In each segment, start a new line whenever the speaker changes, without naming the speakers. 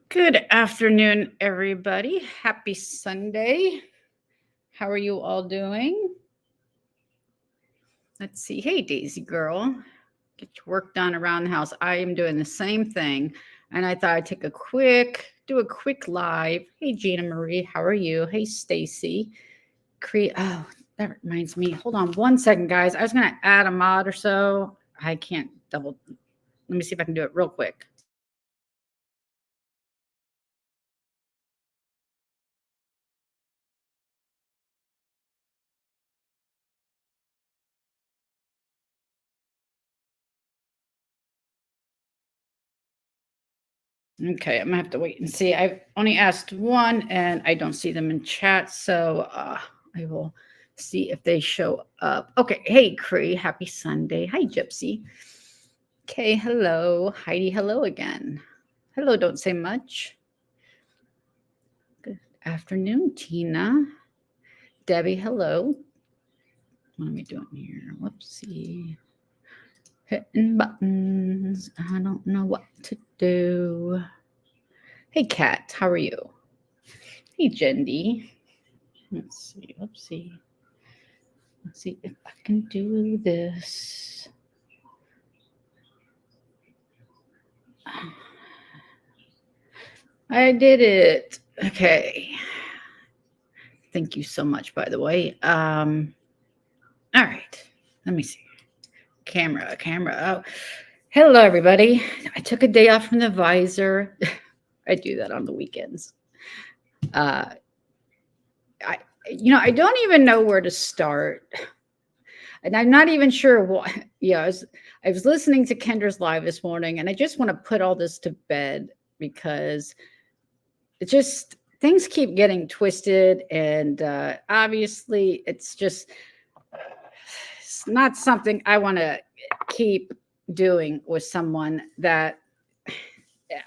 Good afternoon, everybody. Happy Sunday. How are you all doing? Let's see. Hey, Daisy girl, get your work done around the house. I am doing the same thing. And I thought I'd do a quick live. Hey, Gina Marie, how are you? Hey, Stacy. Oh, that reminds me. Hold on one second, guys. I was going to add a mod or so. I can't let me see if I can do it real quick. Okay, I'm gonna have to wait and see. I've only asked one and I don't see them in chat, so I will see if they show up. Okay, hey Cree, happy Sunday. Hi Gypsy. Okay, hello. Heidi, hello again. Hello, don't say much. Good afternoon, Tina. Debbie, hello. What am I doing here? Whoopsie. Hitting buttons. I don't know what to do. Hey Kat, how are you? Hey Jendi. Let's see. Let's see if I can do this. I did it. Okay. Thank you so much, by the way. All right. Let me see. Camera. Oh, hello, everybody. I took a day off from the visor. I do that on the weekends. I don't even know where to start. And I'm not even sure what. Yeah, I was listening to Kendra's live this morning, and I just want to put all this to bed because it just things keep getting twisted, and obviously, it's not something I want to keep doing with someone that.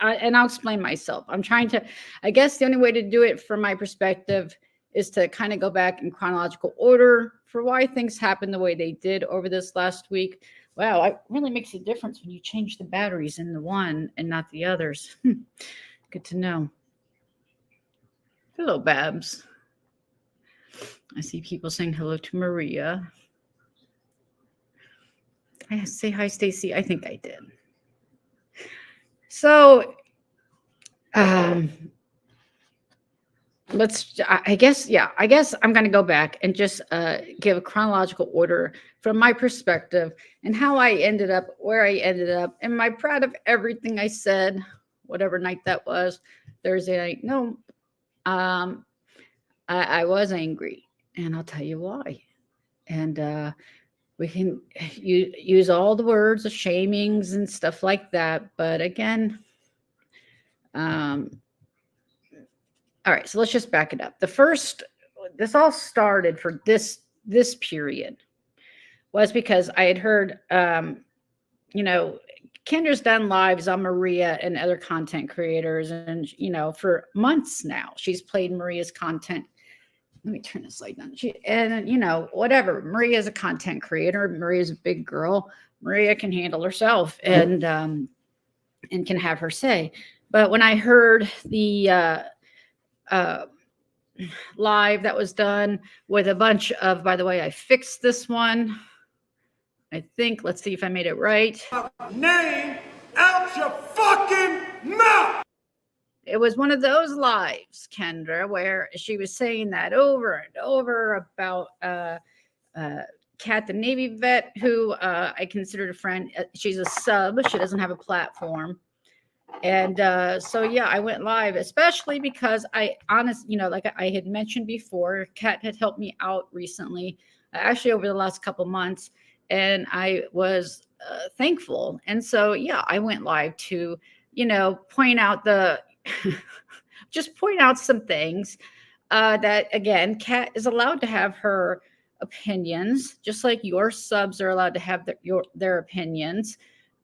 And I'll explain myself. I'm trying to. I guess the only way to do it, from my perspective, is to kind of go back in chronological order for why things happened the way they did over this last week. Wow, it really makes a difference when you change the batteries in the one and not the others. Good to know. Hello, Babs. I see people saying hello to Maria. I say hi, Stacy. I think I did. So, I guess I'm going to go back and just give a chronological order from my perspective and how I ended up where I ended up. Am I proud of everything I said, whatever night that was, Thursday night? No. I was angry, and I'll tell you why. And we can use all the words of shamings and stuff like that. But again, all right, so let's just back it up. This all started for this period was because I had heard, Kendra's done lives on Maria and other content creators, and for months now, she's played Maria's content. Let me turn this light on. Whatever. Maria's a content creator. Maria's a big girl. Maria can handle herself and can have her say. But when I heard the live that was done with a bunch of, by the way, I fixed this one. I think, let's see if I made it right. Name out your fucking mouth. It was one of those lives, Kendra, where she was saying that over and over about Kat, the Navy vet, who I considered a friend. She's a sub. She doesn't have a platform. And so, yeah, I went live, especially because like I had mentioned before, Kat had helped me out recently, actually over the last couple months, and I was thankful. And so, yeah, I went live to, point out just point out some things that, again, Kat is allowed to have her opinions, just like your subs are allowed to have their opinions.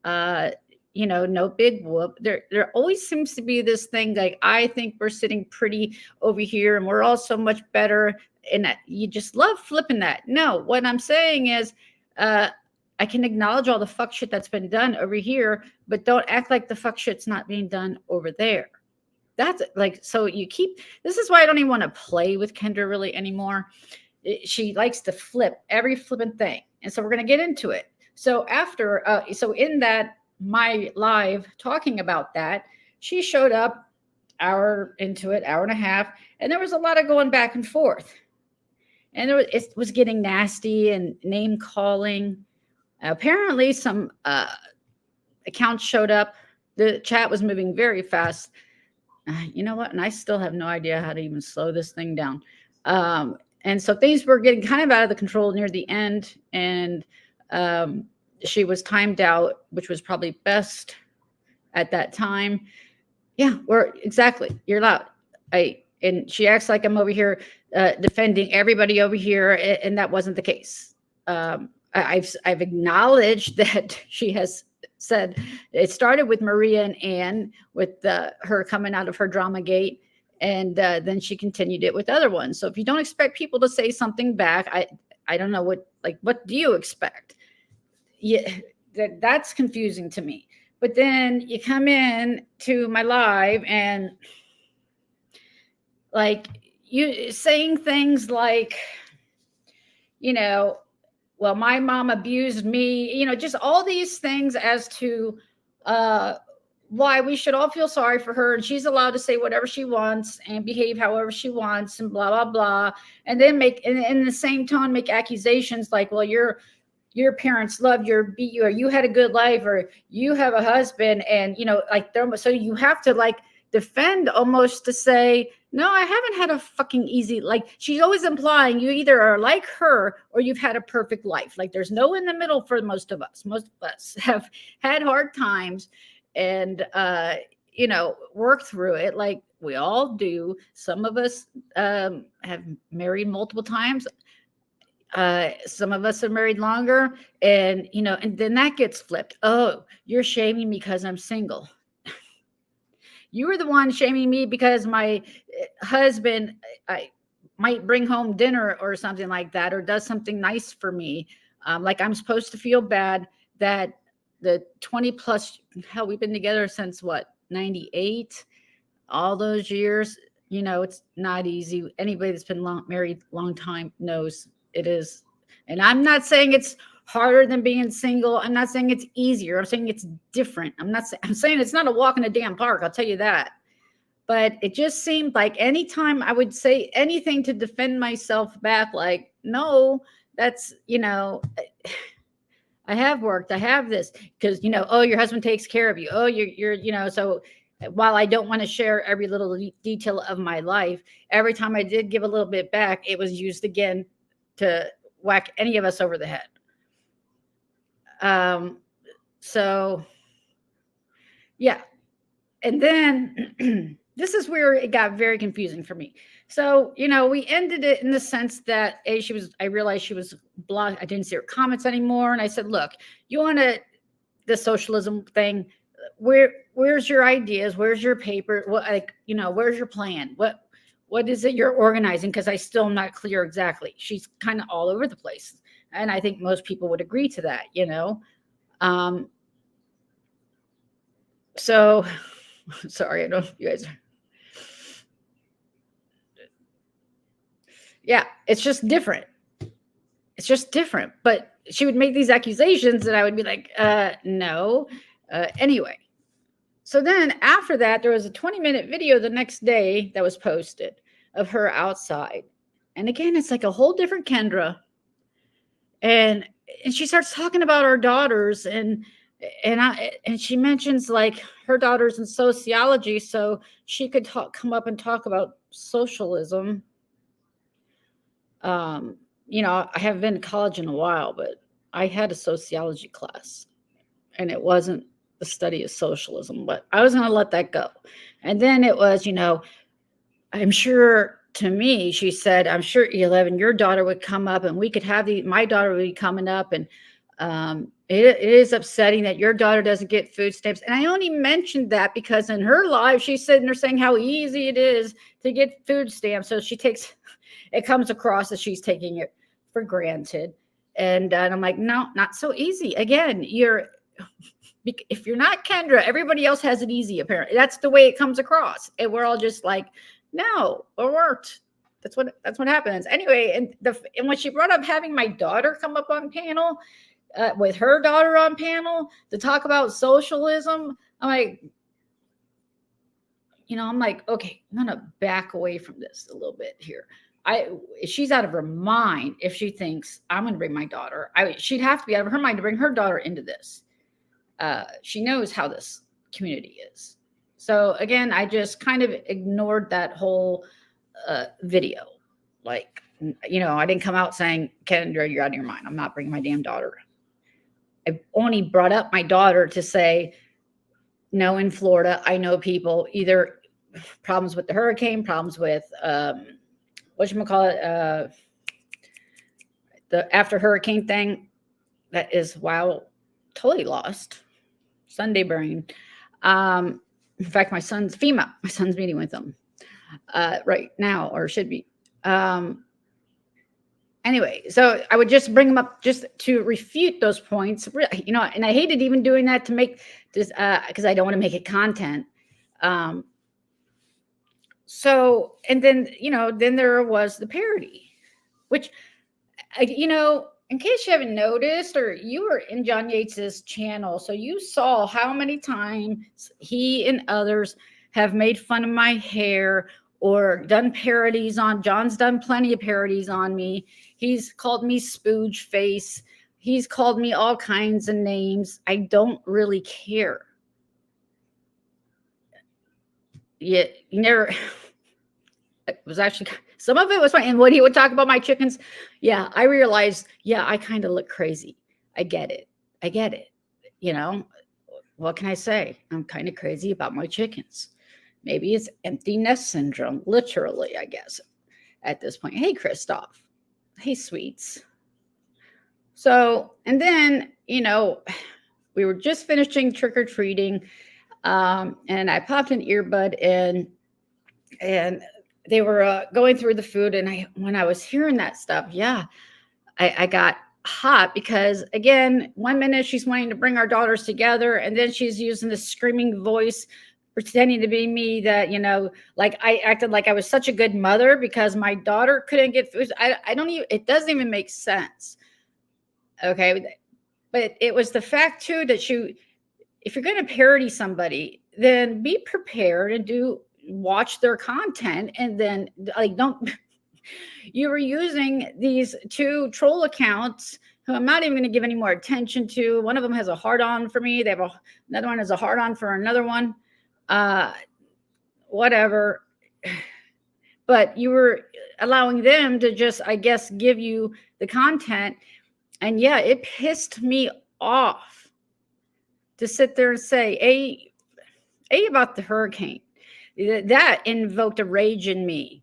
No big whoop. There always seems to be this thing like, I think we're sitting pretty over here and we're all so much better, and that you just love flipping that. No, what I'm saying is I can acknowledge all the fuck shit that's been done over here, but don't act like the fuck shit's not being done over there. that's like, so you keep, this is why I don't even want to play with Kendra really anymore. She likes to flip every flippant thing. And so we're going to get into it. So after, so in that, my live talking about that, she showed up hour into it, hour and a half, and there was a lot of going back and forth. And it was getting nasty and name calling. Apparently some accounts showed up. The chat was moving very fast. You know what? And I still have no idea how to even slow this thing down. And so things were getting kind of out of the control near the end. And she was timed out, which was probably best at that time. Yeah, exactly. You're loud. And she acts like I'm over here defending everybody over here, and that wasn't the case. I've acknowledged that she has said it started with Maria and Anne with her coming out of her drama gate, and then she continued it with other ones. So if you don't expect people to say something back, I don't know what do you expect? Yeah, that's confusing to me. But then you come in to my live and like you saying things like, well, my mom abused me, just all these things as to why we should all feel sorry for her, and she's allowed to say whatever she wants and behave however she wants and blah, blah, blah. And then in the same tone, make accusations like, well, your parents loved you or beat you, or you had a good life, or you have a husband, and so you have to defend almost to say, no, I haven't had a fucking easy, she's always implying you either are like her or you've had a perfect life. There's no in the middle for most of us. Most of us have had hard times and worked through it like we all do. Some of us have married multiple times. Some of us are married longer, and then that gets flipped. Oh, you're shaming me because I'm single. You were the one shaming me because my husband I might bring home dinner or something like that, or does something nice for me. Like I'm supposed to feel bad that the 20 plus, hell, we've been together since what, 98, all those years. It's not easy. Anybody that's been married long time knows it is. And I'm not saying it's harder than being single. I'm not saying it's easier. I'm saying it's different. I'm saying it's not a walk in a damn park. I'll tell you that. But it just seemed like anytime I would say anything to defend myself back, like, no, that's, I have worked. I have this because, oh, your husband takes care of you. Oh, you're, so while I don't want to share every little detail of my life, every time I did give a little bit back, it was used again to whack any of us over the head. So yeah. And then this is where it got very confusing for me. So, we ended it in the sense that I realized she was blocked. I didn't see her comments anymore. And I said, look, you want the socialism thing, where's your ideas? Where's your paper? Where's your plan? What is it you're organizing? Because I still am not clear exactly. She's kind of all over the place. And I think most people would agree to that, So sorry, I don't know if you guys are. Yeah, it's just different. It's just different. But she would make these accusations and I would be like, no. Anyway. So then after that, there was a 20-minute video the next day that was posted of her outside. And again, it's like a whole different Kendra. And she starts talking about our daughters and she mentions like her daughter's in sociology, so she could come up and talk about socialism. I haven't been to college in a while, but I had a sociology class and it wasn't the study of socialism, but I was going to let that go. And then it was, I'm sure, to me, she said, I'm sure 11, your daughter would come up and we could have my daughter would be coming up. And it is upsetting that your daughter doesn't get food stamps. And I only mentioned that because in her life, she's sitting there saying how easy it is to get food stamps. So it comes across as she's taking it for granted. And I'm like, no, not so easy. Again, if you're not Kendra, everybody else has it easy. Apparently, that's the way it comes across, and we're all just like, no, it worked. That's what happens anyway. And when she brought up having my daughter come up on panel, with her daughter on panel to talk about socialism, I'm like, okay, I'm gonna back away from this a little bit here. She's out of her mind if she thinks I'm gonna bring my daughter. She'd have to be out of her mind to bring her daughter into this. She knows how this community is. So again, I just kind of ignored that whole video. Like, I didn't come out saying, Kendra, you're out of your mind. I'm not bringing my damn daughter. I only brought up my daughter to say, no, in Florida, I know people either problems with the hurricane, problems with whatchamacallit, the after hurricane thing. That is, wow, totally lost. Sunday brain. In fact, my son's FEMA. My son's meeting with them right now, or should be. Anyway, so I would just bring them up just to refute those points, and I hated even doing that to make this, because I don't want to make it content. So, and then, then there was the parody, which, in case you haven't noticed, or you were in John Yates's channel, so you saw how many times he and others have made fun of my hair or done parodies on. John's done plenty of parodies on me. He's called me Spooge Face. He's called me all kinds of names. I don't really care. Yeah, you never. It was actually, some of it was fine. And when he would talk about my chickens, yeah, I realized, yeah, I kind of look crazy. I get it. What can I say? I'm kind of crazy about my chickens. Maybe it's empty nest syndrome, literally, I guess, at this point. Hey, Christoph. Hey, sweets. So, and then, we were just finishing trick-or-treating, and I popped an earbud in, and they were going through the food. And when I was hearing that stuff, yeah, I got hot because, again, 1 minute she's wanting to bring our daughters together, and then she's using this screaming voice, pretending to be me, that, like I acted like I was such a good mother because my daughter couldn't get food. I don't even, it doesn't even make sense. Okay. But it was the fact too, that if you're going to parody somebody, then be prepared and watch their content. And then you were using these two troll accounts who I'm not even going to give any more attention to. One of them has a hard on for me. Another one has a hard on for another one. Whatever. But you were allowing them to just, I guess, give you the content. And yeah, it pissed me off to sit there and say, A about the hurricane. That invoked a rage in me,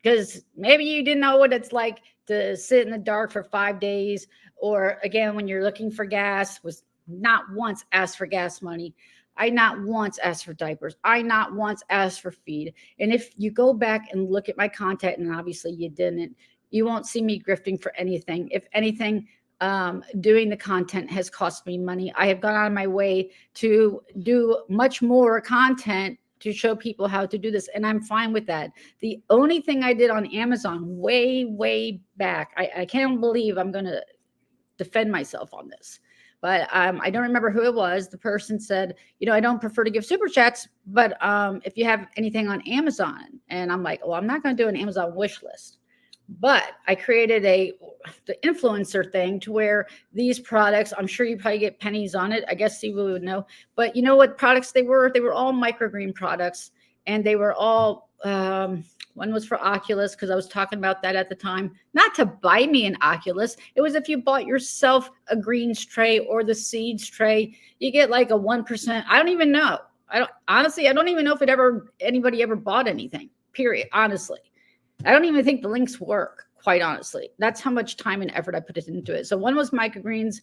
because maybe you didn't know what it's like to sit in the dark for 5 days, or again, when you're looking for gas, was not once asked for gas money. I not once asked for diapers. I not once asked for feed. And if you go back and look at my content, and obviously you didn't, you won't see me grifting for anything. If anything, doing the content has cost me money. I have gone out of my way to do much more content to show people how to do this, and I'm fine with that. The only thing I did on Amazon way back, I can't believe I'm going to defend myself on this, but I don't remember who it was. The person said, I don't prefer to give super chats, but if you have anything on Amazon, and I'm like, well, I'm not going to do an Amazon wish list. But I created the influencer thing to where these products, I'm sure you probably get pennies on it. I guess Steve would know. But you know what products they were? They were all microgreen products. And they were all, one was for Oculus, because I was talking about that at the time. Not to buy me an Oculus. It was if you bought yourself a greens tray or the seeds tray, you get like a 1%. I don't even know. I don't even know if anybody ever bought anything, period. Honestly. I don't even think the links work, quite honestly. That's how much time and effort I put into it. So one was microgreens.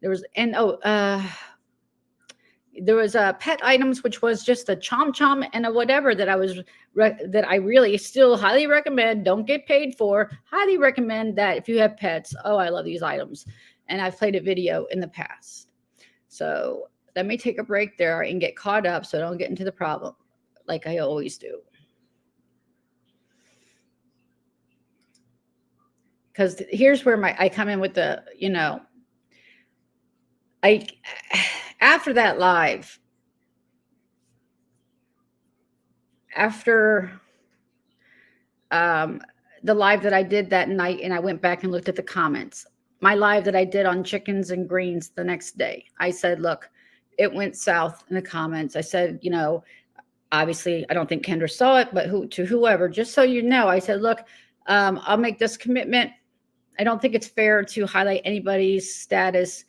There was, there was pet items, which was just a chom and a whatever that I really still highly recommend. Don't get paid for. Highly recommend that if you have pets. Oh, I love these items. And I've played a video in the past. So let me take a break there and get caught up so I don't get into the problem like I always do. Because here's where I come in with the, I after that live, after the live that I did that night, and I went back and looked at the comments, my live that I did on chickens and greens the next day, I said, look, it went south in the comments. I said, obviously I don't think Kendra saw it, but to whoever, just so you know, I said, look, I'll make this commitment. I don't think it's fair to highlight anybody's status,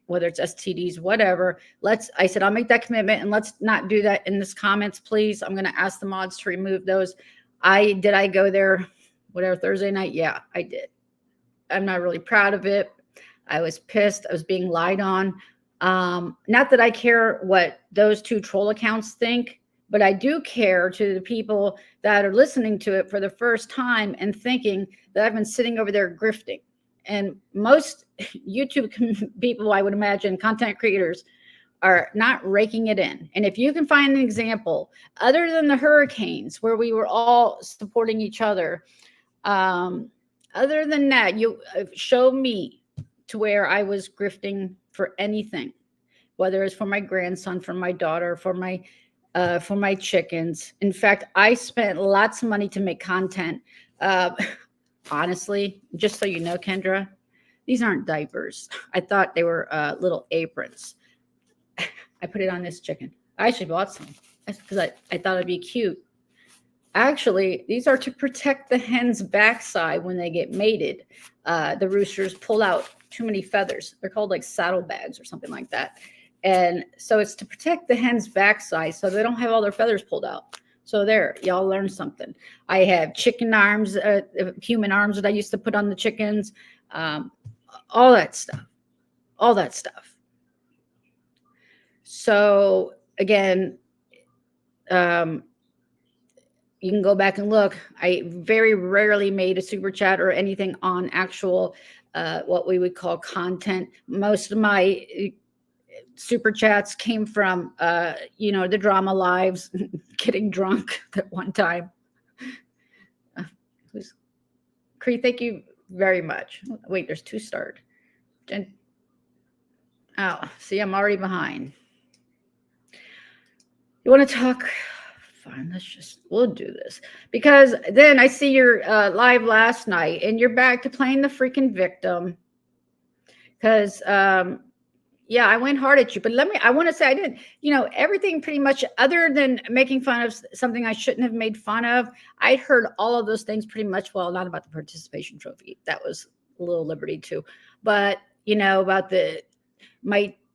whether it's STDs, whatever. I said, I'll make that commitment, and let's not do that in this comments, please. I'm going to ask the mods to remove those. I go there, whatever, Thursday night? Yeah, I did. I'm not really proud of it. I was pissed. I was being lied on. Not that I care what those two troll accounts think, but I do care to the people that are listening to it for the first time and thinking that I've been sitting over there grifting. And most YouTube people, I would imagine, content creators, are not raking it in. And if you can find an example other than the hurricanes where we were all supporting each other, other than that, you show me to where I was grifting for anything, whether it's for my grandson, for my daughter, for my chickens. In fact, I spent lots of money to make content. Honestly, just so you know, Kendra, these aren't diapers. I thought they were little aprons. I put it on this chicken. I actually bought some because I thought it'd be cute. Actually, these are to protect the hen's backside when they get mated. The roosters pull out too many feathers. They're called like saddlebags or something like that. And so it's to protect the hen's backside so they don't have all their feathers pulled out. So there, y'all learned something. I have chicken arms, human arms that I used to put on the chickens, all that stuff. So again, you can go back and look. I very rarely made a super chat or anything on actual, what we would call content. Most of my super chats came from, the drama lives, getting drunk at one time. Cree, thank you very much. Wait, there's 2 starred. Oh, see, I'm already behind. You want to talk? Fine, we'll do this. Because then I see your live last night and you're back to playing the freaking victim. Because, yeah, I went hard at you. But I want to say I didn't, everything pretty much other than making fun of something I shouldn't have made fun of. I heard all of those things pretty much. Well, not about the participation trophy. That was a little liberty too. But, about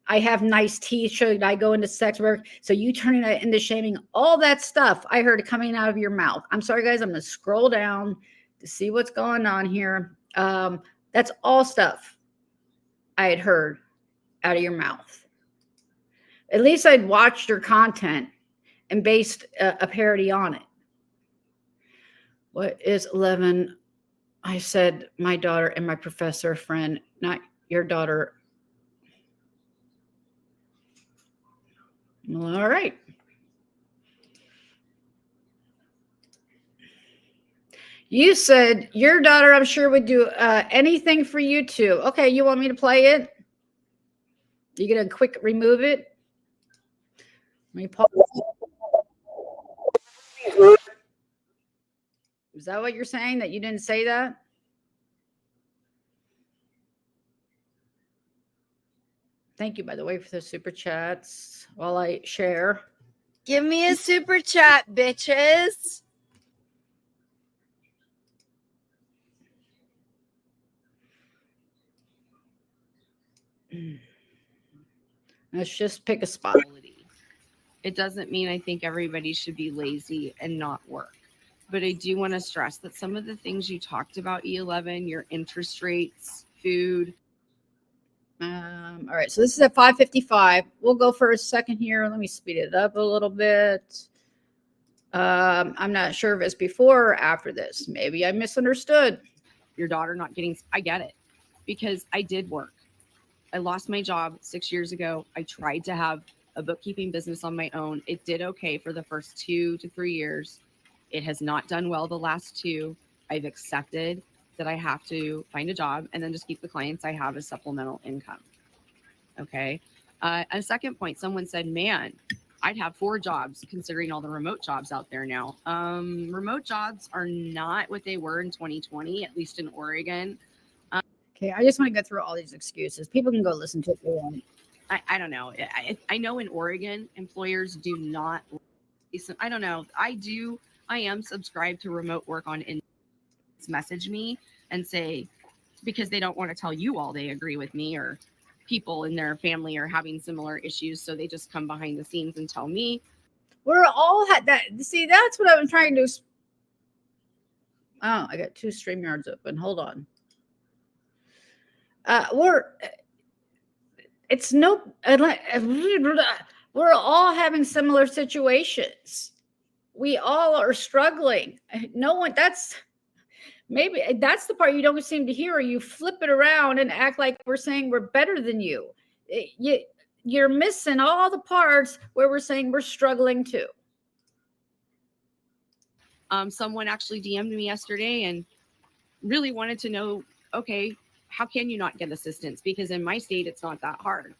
I have nice teeth. Should I go into sex work? So you turning that into shaming, all that stuff I heard coming out of your mouth. I'm sorry, guys. I'm going to scroll down to see what's going on here. That's all stuff I had heard out of your mouth. At least I'd watched your content and based a parody on it. What is 11? I said my daughter and my professor friend, not your daughter. All right. You said your daughter, I'm sure, would do anything for you too. Okay, you want me to play it? You gonna quick remove it? Let me pause. Is that what you're saying? That you didn't say that? Thank you, by the way, for the super chats while I share.
Give me a super chat, bitches.
Let's just pick a spot.
It doesn't mean I think everybody should be lazy and not work. But I do want to stress that some of the things you talked about, E11, your interest rates, food.
All right, so this is at 5:55. We'll go for a second here. Let me speed it up a little bit. I'm not sure if it's before or after this. Maybe I misunderstood.
Your daughter not getting, I get it, because I did work. I lost my job 6 years ago. I tried to have a bookkeeping business on my own. It did okay for the first 2 to 3 years. It has not done well the last 2. I've accepted that I have to find a job and then just keep the clients I have as supplemental income. Okay. A second point, someone said, man, I'd have 4 jobs considering all the remote jobs out there now. Remote jobs are not what they were in 2020, at least in Oregon.
Okay, I just want to go through all these excuses. People can go listen to it if they want.
I don't know. I know in Oregon, employers do not. I don't know. I am subscribed to remote work on message me and say, because they don't want to tell you all they agree with me, or people in their family are having similar issues. So they just come behind the scenes and tell me.
We're all had that. See, that's what I'm trying to. Oh, I got 2 StreamYards open. Hold on. We're all having similar situations. We all are struggling. No one, maybe that's the part you don't seem to hear. You flip it around and act like we're saying we're better than you. You're missing all the parts where we're saying we're struggling too.
Someone actually DM'd me yesterday and really wanted to know, okay, how can you not get assistance? Because in my state, it's not that hard.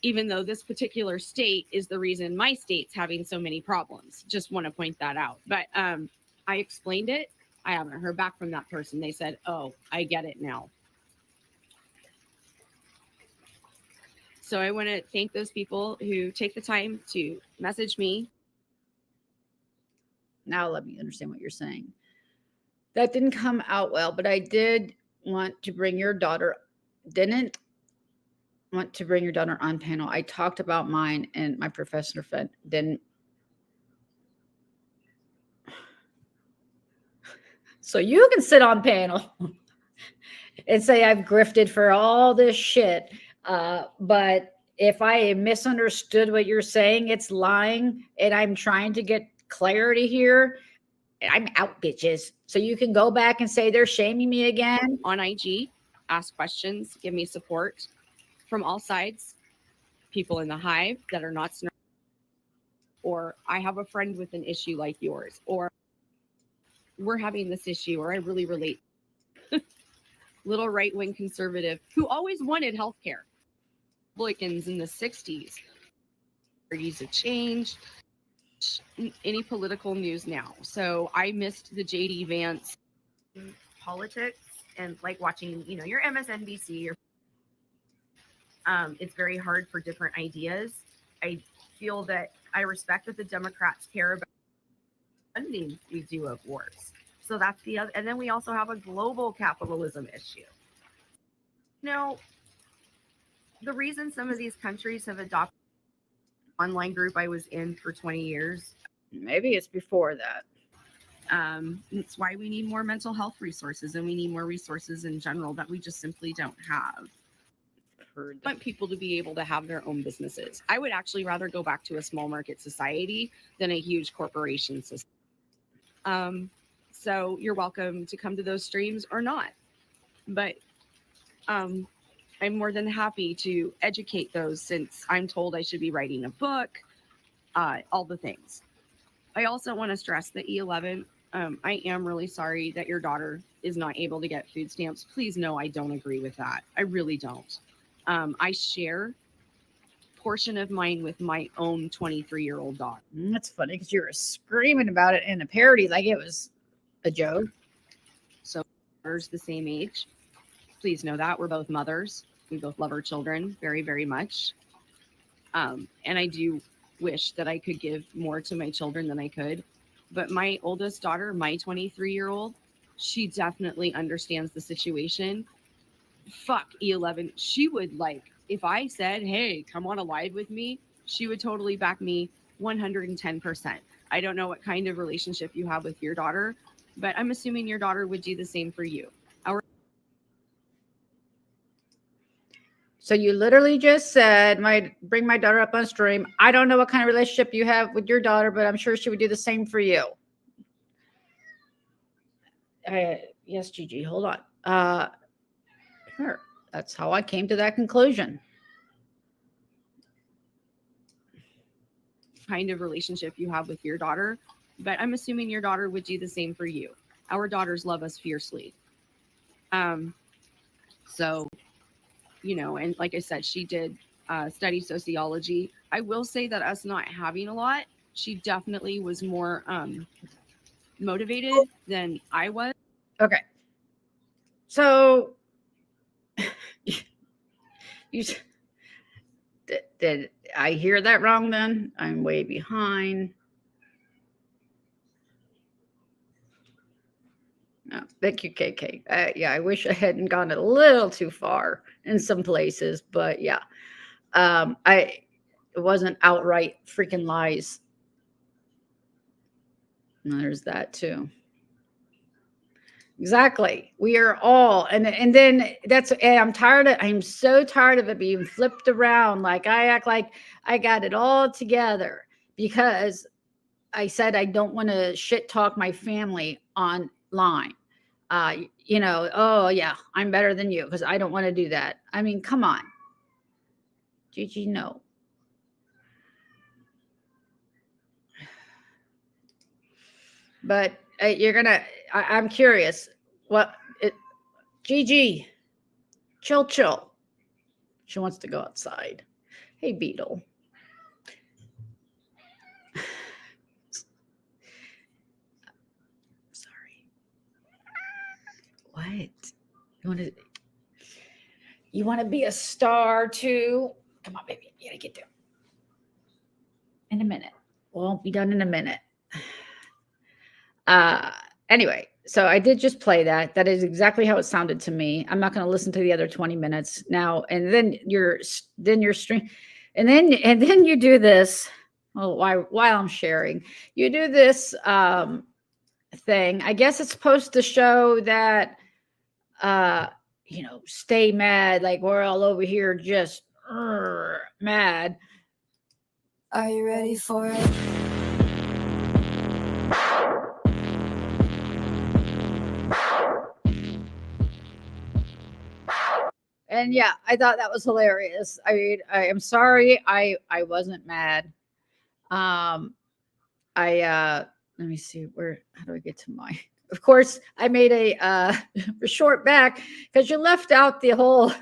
Even though this particular state is the reason my state's having so many problems. Just want to point that out. But I explained it. I haven't heard back from that person. They said, oh, I get it now. So I want to thank those people who take the time to message me.
Now let me understand what you're saying. That didn't come out well, but I did want to bring your daughter, didn't want to bring your daughter on panel. I talked about mine, and my professor friend didn't. So you can sit on panel and say I've grifted for all this shit. But if I misunderstood what you're saying, it's lying, and I'm trying to get clarity here. I'm out, bitches. So you can go back and say they're shaming me again.
On IG, ask questions, give me support from all sides. People in the hive that are not, or I have a friend with an issue like yours, or we're having this issue, or I really relate. Little right-wing conservative who always wanted healthcare. Republicans in the 60s. Parties of change. Any political news now. So I missed the JD Vance politics and like watching, your MSNBC. It's very hard for different ideas. I feel that I respect that the Democrats care about funding we do of wars. So that's the other. And then we also have a global capitalism issue. The reason some of these countries have adopted online group I was in for 20 years.
Maybe it's before that.
It's why we need more mental health resources, and we need more resources in general that we just simply don't have. I want people to be able to have their own businesses. I would actually rather go back to a small market society than a huge corporation system. So you're welcome to come to those streams or not. But I'm more than happy to educate those, since I'm told I should be writing a book, all the things. I also want to stress that E11, I am really sorry that your daughter is not able to get food stamps. Please know I don't agree with that. I really don't. I share a portion of mine with my own 23-year-old daughter.
That's funny because you were screaming about it in a parody like it was a joke.
So daughter's the same age. Please know that we're both mothers. We both love our children very, very much. And I do wish that I could give more to my children than I could. But my oldest daughter, my 23-year-old, she definitely understands the situation. Fuck E11. She would, if I said, hey, come on a live with me, she would totally back me 110%. I don't know what kind of relationship you have with your daughter, but I'm assuming your daughter would do the same for you.
So you literally just said, bring my daughter up on stream. I don't know what kind of relationship you have with your daughter, but I'm sure she would do the same for you. Yes, Gigi, hold on. Here, That's how I came to that conclusion.
Kind of relationship you have with your daughter, but I'm assuming your daughter would do the same for you. Our daughters love us fiercely. So, you know, and like I said, she did study sociology. I will say that us not having a lot, she definitely was more motivated than I was.
Okay. So you did I hear that wrong then? I'm way behind. No, thank you, KK. Yeah, I wish I hadn't gone a little too far in some places, but yeah, it wasn't outright freaking lies. And there's that too. Exactly. We are all, and then I'm so tired of it being flipped around. Like I act like I got it all together because I said I don't want to shit talk my family online. Oh yeah, I'm better than you because I don't want to do that. I mean, come on. Gigi, no. But I'm curious. Gigi, chill. She wants to go outside. Hey, Beetle. Sorry. What? You want to be a star too? Come on, baby. You gotta get there. In a minute. Won't be done in a minute. Anyway, so I did just play that. That is exactly how it sounded to me. I'm not going to listen to the other 20 minutes now. And then your stream, and then you do this. Well, while I'm sharing, you do this thing. I guess it's supposed to show that stay mad, like we're all over here just mad. Are you ready for it? And yeah, I thought that was hilarious. I mean, I am sorry I wasn't mad. Let me see how do I get to my of course I made a short back because you left out the whole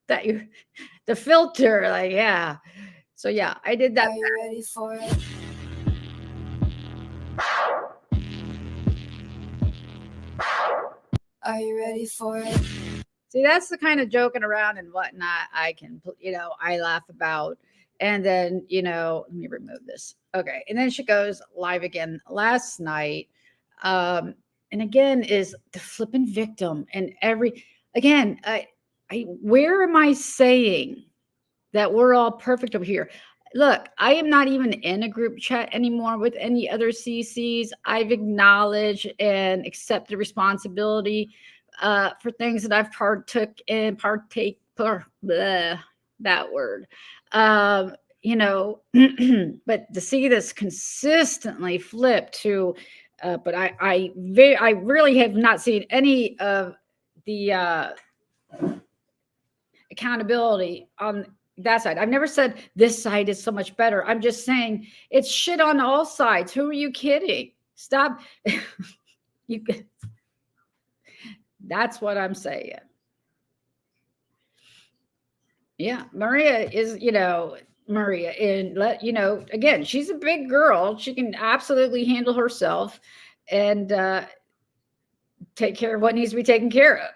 the filter, like, yeah. So yeah, I did that. Are you ready for it? Are you ready for it? See, that's the kind of joking around and whatnot I can, I laugh about. And then, let me remove this. Okay. And then she goes live again last night. And again, is the flipping victim. And again, where am I saying that we're all perfect over here? Look, I am not even in a group chat anymore with any other CCs. I've acknowledged and accepted responsibility for things that I've partake that word. But to see this consistently flip to, but I really have not seen any of the accountability on that side. I've never said this side is so much better. I'm just saying it's shit on all sides. Who are you kidding? Stop. That's what I'm saying. Yeah, Maria is, Maria, and again, she's a big girl. She can absolutely handle herself and take care of what needs to be taken care of.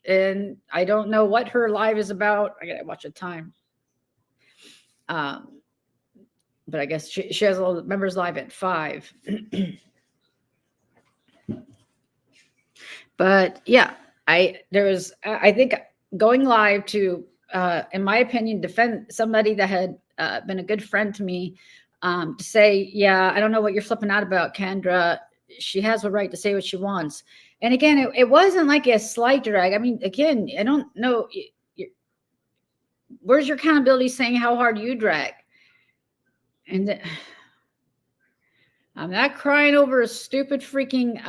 And I don't know what her live is about. I gotta watch the time. But I guess she has all the members live at 5. But yeah, I think going live to, in my opinion, defend somebody that had been a good friend to me, to say, yeah, I don't know what you're flipping out about, Kendra. She has a right to say what she wants. And again, it wasn't like a slight drag. I mean, again, I don't know. Where's your accountability saying how hard you drag? And I'm not crying over a stupid freaking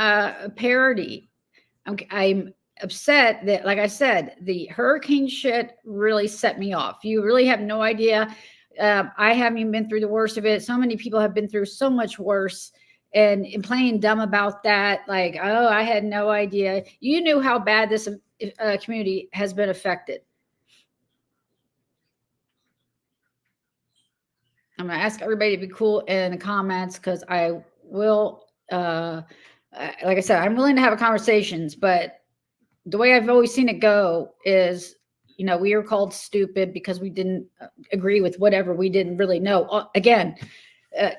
parody. I'm upset that, like I said, the hurricane shit really set me off. You really have no idea. I haven't even been through the worst of it. So many people have been through so much worse. And playing dumb about that, like, oh, I had no idea. You knew how bad this community has been affected. I'm going to ask everybody to be cool in the comments, because I will, like I said, I'm willing to have conversations, but the way I've always seen it go is, we are called stupid because we didn't agree with whatever we didn't really know. Again,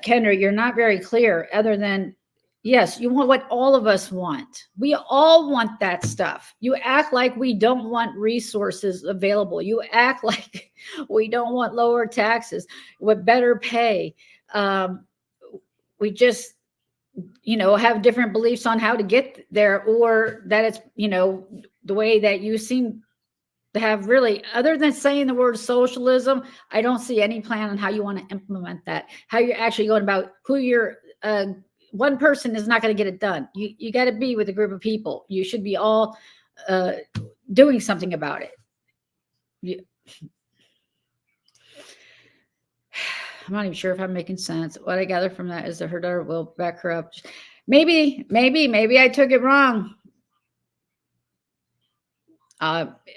Kendra, you're not very clear, other than, yes, you want what all of us want. We all want that stuff. You act like we don't want resources available. You act like we don't want lower taxes with better pay. We just, have different beliefs on how to get there, or that it's, the way that you seem to have, really, other than saying the word socialism, I don't see any plan on how you want to implement that, how you're actually going about who you're, one person is not going to get it done. You got to be with a group of people. You should be all doing something about it. I'm not even sure if I'm making sense. What I gather from that is that her daughter will back her up. Maybe I took it wrong.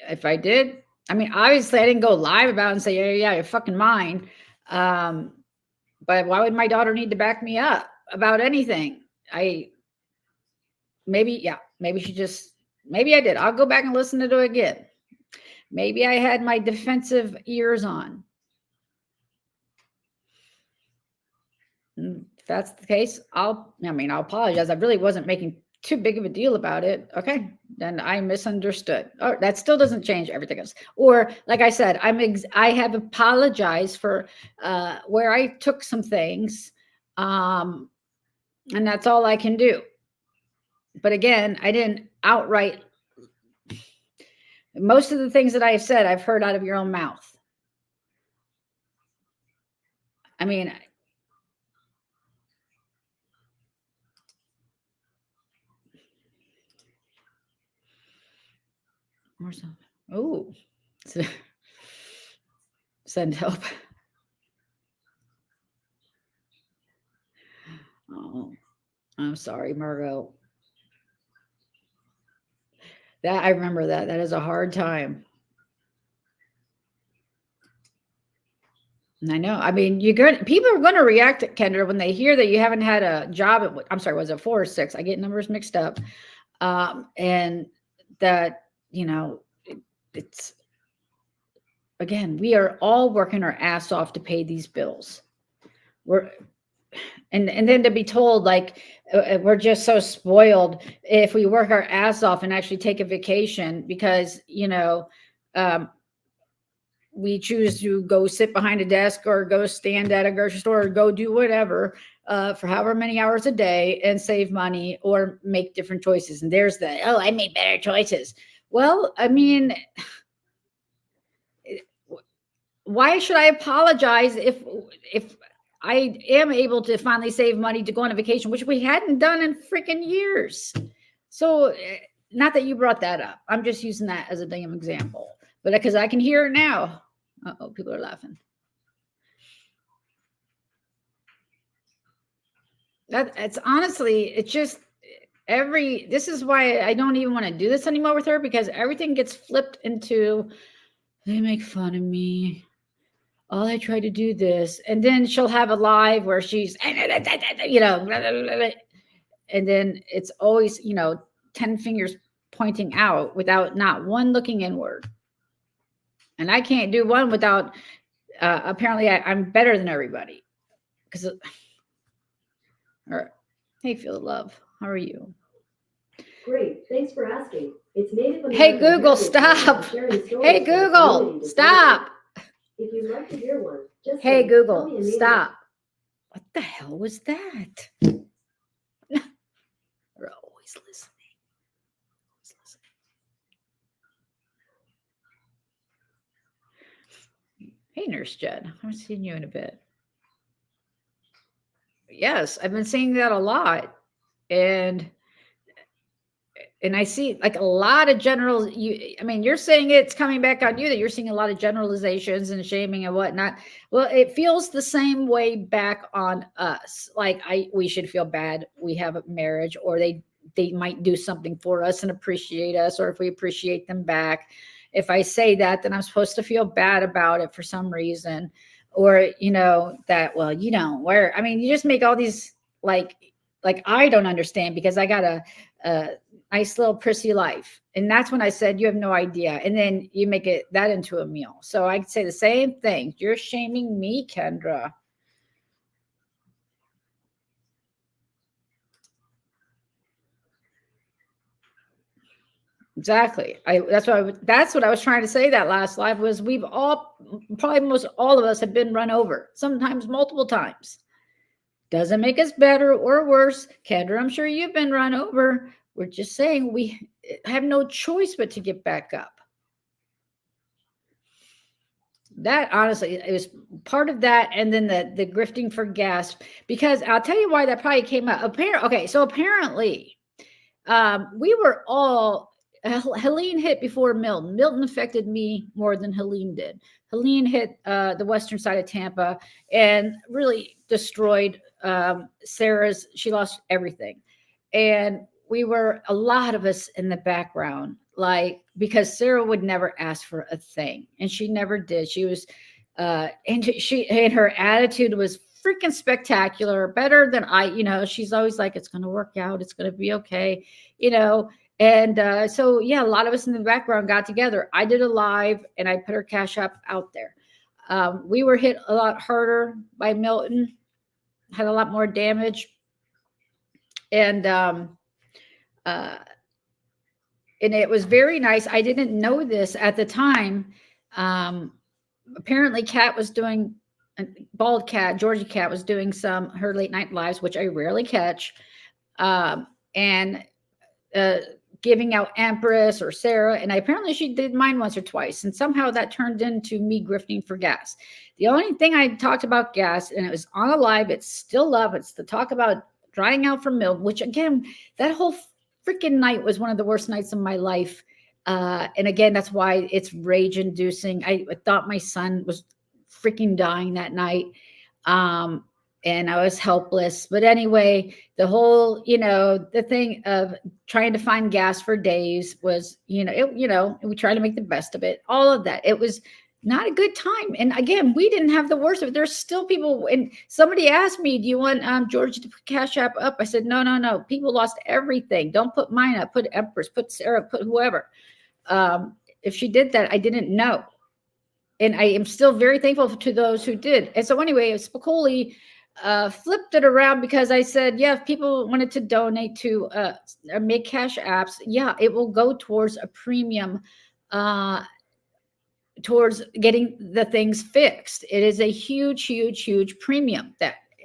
If I did, I mean, obviously I didn't go live about it and say, yeah, you're fucking mine. But why would my daughter need to back me up about anything? Maybe I did. I'll go back and listen to it again. Maybe I had my defensive ears on. If that's the case, I'll apologize. I really wasn't making too big of a deal about it. Okay, then I misunderstood. Oh, that still doesn't change everything else. Or, like I said, I have apologized for where I took some things, and that's all I can do. But again, I didn't outright. Most of the things that I said, I've heard out of your own mouth. I mean, or something. Oh, send help. Oh, I'm sorry, Margot. That I remember that. That is a hard time. And I know. I mean, people are going to react, Kendra, when they hear that you haven't had a job at, I'm sorry, was it 4 or 6? I get numbers mixed up. And that, it's, again, we are all working our ass off to pay these bills. And then to be told, like, we're just so spoiled if we work our ass off and actually take a vacation because, we choose to go sit behind a desk or go stand at a grocery store or go do whatever for however many hours a day and save money or make different choices. And there's I made better choices. Well, I mean, why should I apologize if I am able to finally save money to go on a vacation, which we hadn't done in freaking years? So not that you brought that up. I'm just using that as a damn example, but because I can hear it now. Uh-oh, people are laughing. It's honestly, it's just this is why I don't even want to do this anymore with her, because everything gets flipped into, they make fun of me. Oh, I try to do this. And then she'll have a live where she's, and then it's always, 10 fingers pointing out without not one looking inward. And I can't do one without, apparently I'm better than everybody. Because, hey, Feel Love, how are you?
Great, thanks for asking. It's Native American.
Hey, Google, stop. Hey, Google, stop.
If you'd like to hear one, just
hey,
say,
Google, stop. What the hell was that? We're always listening. Hey, Nurse Jed, I haven't seen you in a bit. Yes, I've been seeing that a lot. And And I see like a lot of general, I mean, you're saying it's coming back on you that you're seeing a lot of generalizations and shaming and whatnot. Well, it feels the same way back on us. Like we should feel bad. We have a marriage, or they might do something for us and appreciate us, or if we appreciate them back. If I say that, then I'm supposed to feel bad about it for some reason, or that, well, where, I mean, you just make all these like I don't understand because I got a nice little prissy life. And that's when I said, you have no idea. And then you make it that into a meal. So I could say the same thing. You're shaming me, Kendra. Exactly. That's what I was trying to say that last live was we've all, probably most all of us have been run over, sometimes multiple times. Doesn't make us better or worse. Kendra, I'm sure you've been run over. We're just saying we have no choice but to get back up. That honestly, it was part of that, and then the grifting for gas, because I'll tell you why that probably came up. Apparently, we were all, Helene hit before Milton. Milton affected me more than Helene did. Helene hit the western side of Tampa and really destroyed Sarah's. She lost everything, and we were, a lot of us in the background, like, because Sarah would never ask for a thing, and she never did. She was and her attitude was freaking spectacular, better than she's always like, it's going to work out, it's going to be okay, you know. And so yeah, a lot of us in the background got together. I did a live and I put her cash app out there. We were hit a lot harder by Milton, had a lot more damage. And uh, and it was very nice. I didn't know this at the time. Apparently, Kat was doing, Bald Cat, Georgie Cat was doing her late night lives, which I rarely catch, and uh, giving out Empress or Sarah. And apparently she did mine once or twice. And somehow that turned into me grifting for gas. The only thing I talked about gas, and it was on a live, it's still love. It's to talk about drying out from milk, which again, that whole freaking night was one of the worst nights of my life. And again, that's why it's rage inducing. I thought my son was freaking dying that night. And I was helpless. But anyway, the whole, the thing of trying to find gas for days was, we tried to make the best of it. All of that. It was not a good time. And again, we didn't have the worst of it. There's still people. And somebody asked me, do you want George to put Cash App up? I said, no. People lost everything. Don't put mine up. Put Empress, put Sarah, put whoever. If she did that, I didn't know. And I am still very thankful to those who did. And so anyway, Spicoli flipped it around, because I said, yeah, if people wanted to donate to make cash apps, yeah, it will go towards a premium, towards getting the things fixed. It is a huge premium.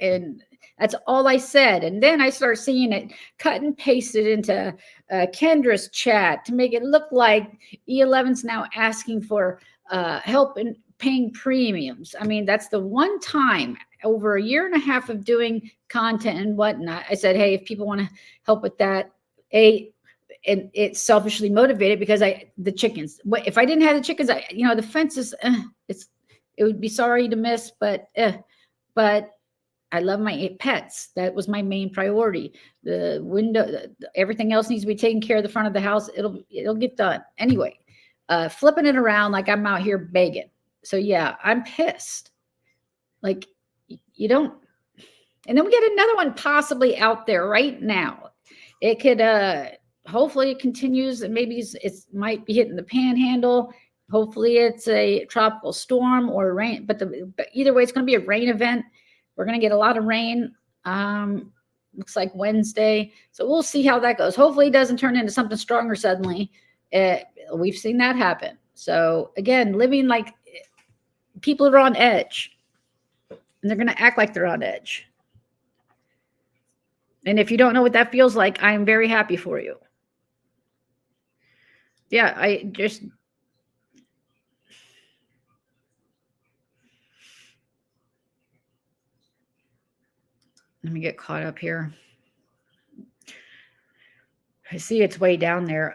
And that's all I said. And then I start seeing it cut and pasted into Kendra's chat to make it look like E11's now asking for help in paying premiums. I mean, that's the one time over a year and a half of doing content and whatnot, I said, hey, if people want to help with that, and it's selfishly motivated because the chickens. If I didn't have the chickens, the fences, it would be sorry to miss, but I love my pets. That was my main priority. The window, everything else needs to be taken care of. The front of the house, it'll get done anyway. Flipping it around like I'm out here begging. So yeah, I'm pissed. Like, you don't. And then we get another one possibly out there right now. It could hopefully it continues, and maybe it might be hitting the panhandle. Hopefully it's a tropical storm or rain, but either way, it's going to be a rain event. We're going to get a lot of rain. Looks like Wednesday. So we'll see how that goes. Hopefully it doesn't turn into something stronger suddenly. We've seen that happen. So again, living like people are on edge, and they're going to act like they're on edge. And if you don't know what that feels like, I am very happy for you. Yeah, let me get caught up here. I see it's way down there,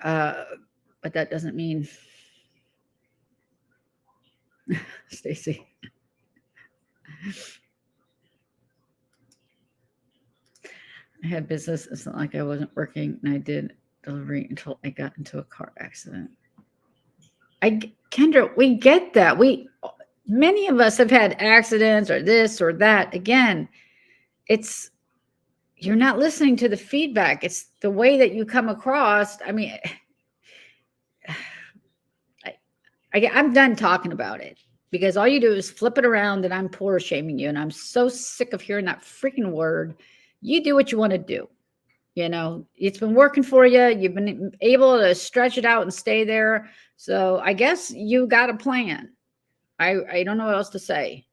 but that doesn't mean Stacy. I had business. It's not like I wasn't working, and I did delivery until I got into a car accident. Kendra, we get that. Many of us have had accidents or this or that. Again, you're not listening to the feedback. It's the way that you come across. I mean, I'm done talking about it because all you do is flip it around and I'm poor shaming you. And I'm so sick of hearing that freaking word. You do what you want to do. You know, it's been working for you. You've been able to stretch it out and stay there. So I guess you got a plan. I don't know what else to say.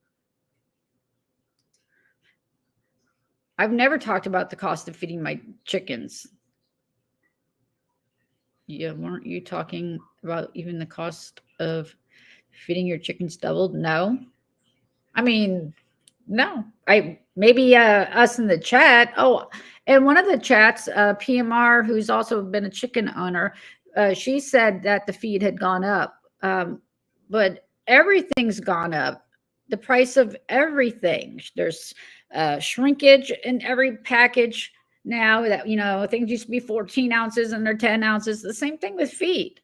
I've never talked about the cost of feeding my chickens. Yeah, weren't you talking about even the cost of feeding your chickens doubled? No. I mean, no. Maybe us in the chat. Oh, and one of the chats, PMR, who's also been a chicken owner, she said that the feed had gone up. But everything's gone up. The price of everything. There's shrinkage in every package now that, things used to be 14 ounces and they're 10 ounces. The same thing with feed.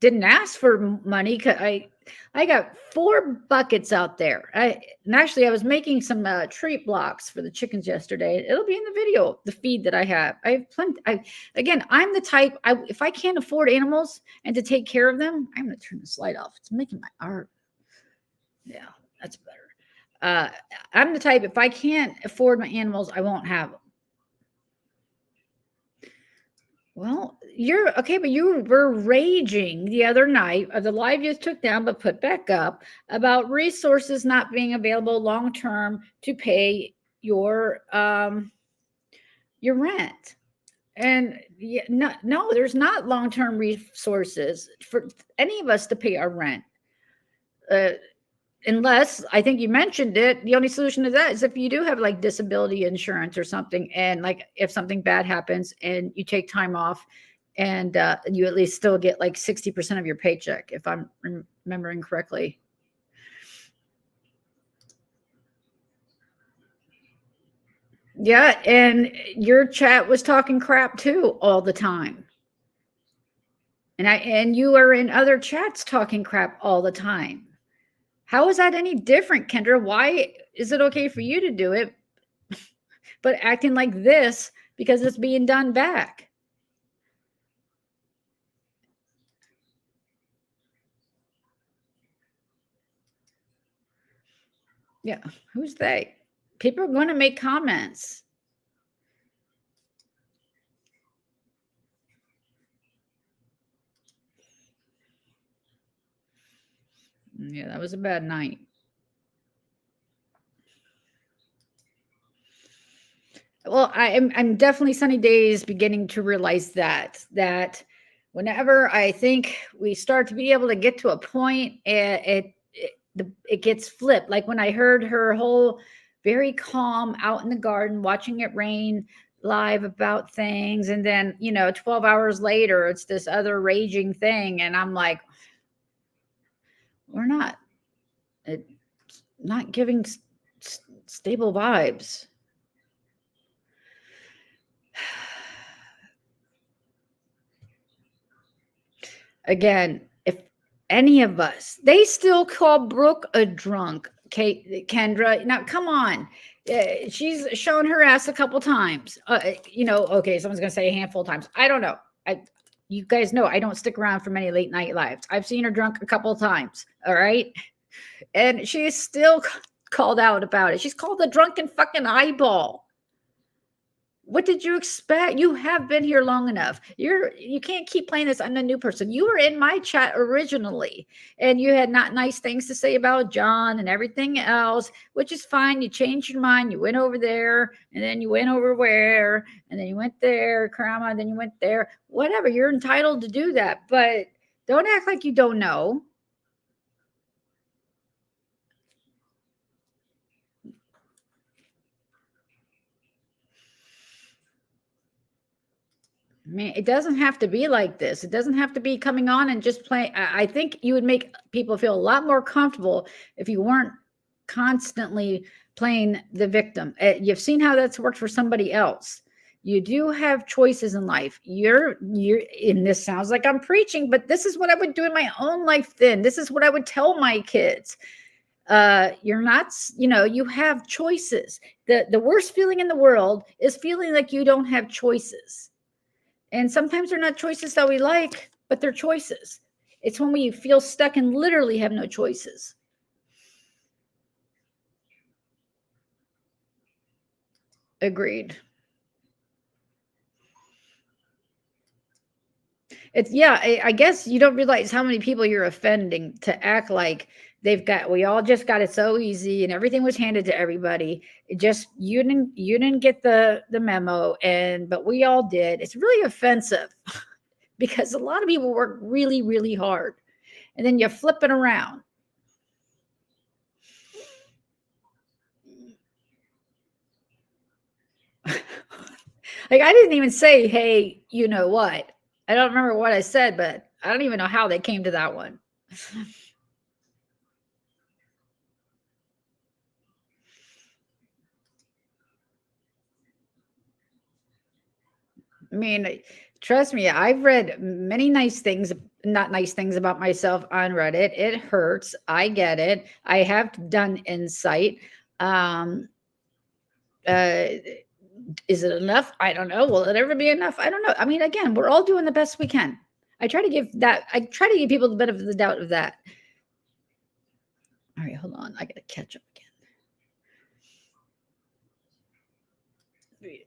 Didn't ask for money. I got 4 buckets out there. And actually I was making some treat blocks for the chickens yesterday. It'll be in the video, the feed that I have. I have plenty. Again, I'm the type, if I can't afford animals and to take care of them, I'm going to turn the slide off. It's making my art. Yeah, that's better. I'm the type, if I can't afford my animals, I won't have them. Well, you're okay, but you were raging the other night of the live you took down but put back up about resources not being available long term to pay your rent. And no, there's not long term resources for any of us to pay our rent. Unless, I think you mentioned it, the only solution to that is if you do have like disability insurance or something, and like if something bad happens and you take time off, and you at least still get like 60% of your paycheck, if I'm remembering correctly. Yeah, and your chat was talking crap too all the time. And you are in other chats talking crap all the time. How is that any different, Kendra? Why is it okay for you to do it, but acting like this because it's being done back? Yeah, who's they? People are going to make comments. Yeah, that was a bad night. Well, I'm definitely sunny days beginning to realize that whenever I think we start to be able to get to a point, it gets flipped. Like when I heard her whole very calm out in the garden watching it rain live about things, and then 12 hours later it's this other raging thing, and I'm like, we're not giving stable vibes. Again, if any of us, they still call Brooke a drunk, Kendra. Now, come on. She's shown her ass a couple times. Okay, someone's going to say a handful of times. I don't know. You guys know I don't stick around for many late night lives. I've seen her drunk a couple of times. All right. And she's still called out about it. She's called a drunken fucking eyeball. What did you expect? You have been here long enough. You can't keep playing this. I'm a new person. You were in my chat originally, and you had not nice things to say about John and everything else, which is fine. You changed your mind. You went over there, and then you went over where, and then you went there, Karama, and then you went there. Whatever. You're entitled to do that, but don't act like you don't know. I mean, it doesn't have to be like this. It doesn't have to be coming on and just playing. I think you would make people feel a lot more comfortable if you weren't constantly playing the victim. You've seen how that's worked for somebody else. You do have choices in life. You're, and this sounds like I'm preaching, but this is what I would do in my own life then. This is what I would tell my kids. You're not, you have choices. The worst feeling in the world is feeling like you don't have choices. And sometimes they're not choices that we like, but they're choices. It's when we feel stuck and literally have no choices. Agreed. It's, yeah, I guess you don't realize how many people you're offending to act like we all just got it so easy and everything was handed to everybody. It just, you didn't get the memo, but we all did. It's really offensive because a lot of people work really, really hard and then you flip it around. Like, I didn't even say, hey, you know what? I don't remember what I said, but I don't even know how they came to that one. I mean, trust me, I've read many nice things, not nice things about myself on Reddit. It hurts. I get it. I have done insight. Is it enough? I don't know. Will it ever be enough? I don't know. I mean, again, we're all doing the best we can. I try to give people the benefit of the doubt of that. All right, hold on. I got to catch up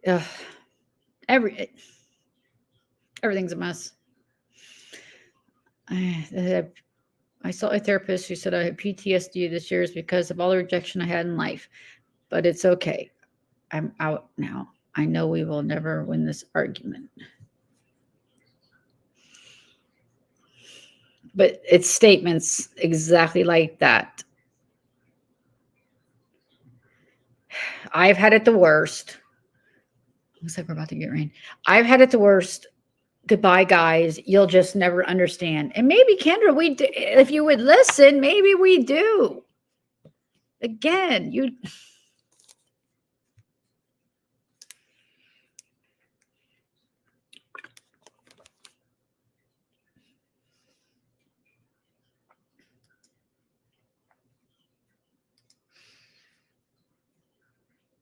again. Everything's a mess. I saw a therapist who said I had PTSD this year is because of all the rejection I had in life, but it's okay. I'm out now. I know we will never win this argument. But it's statements exactly like that. I've had it the worst. Looks like we're about to get rain. I've had it the worst. Goodbye, guys. You'll just never understand. And maybe, Kendra, if you would listen, maybe we do. Again,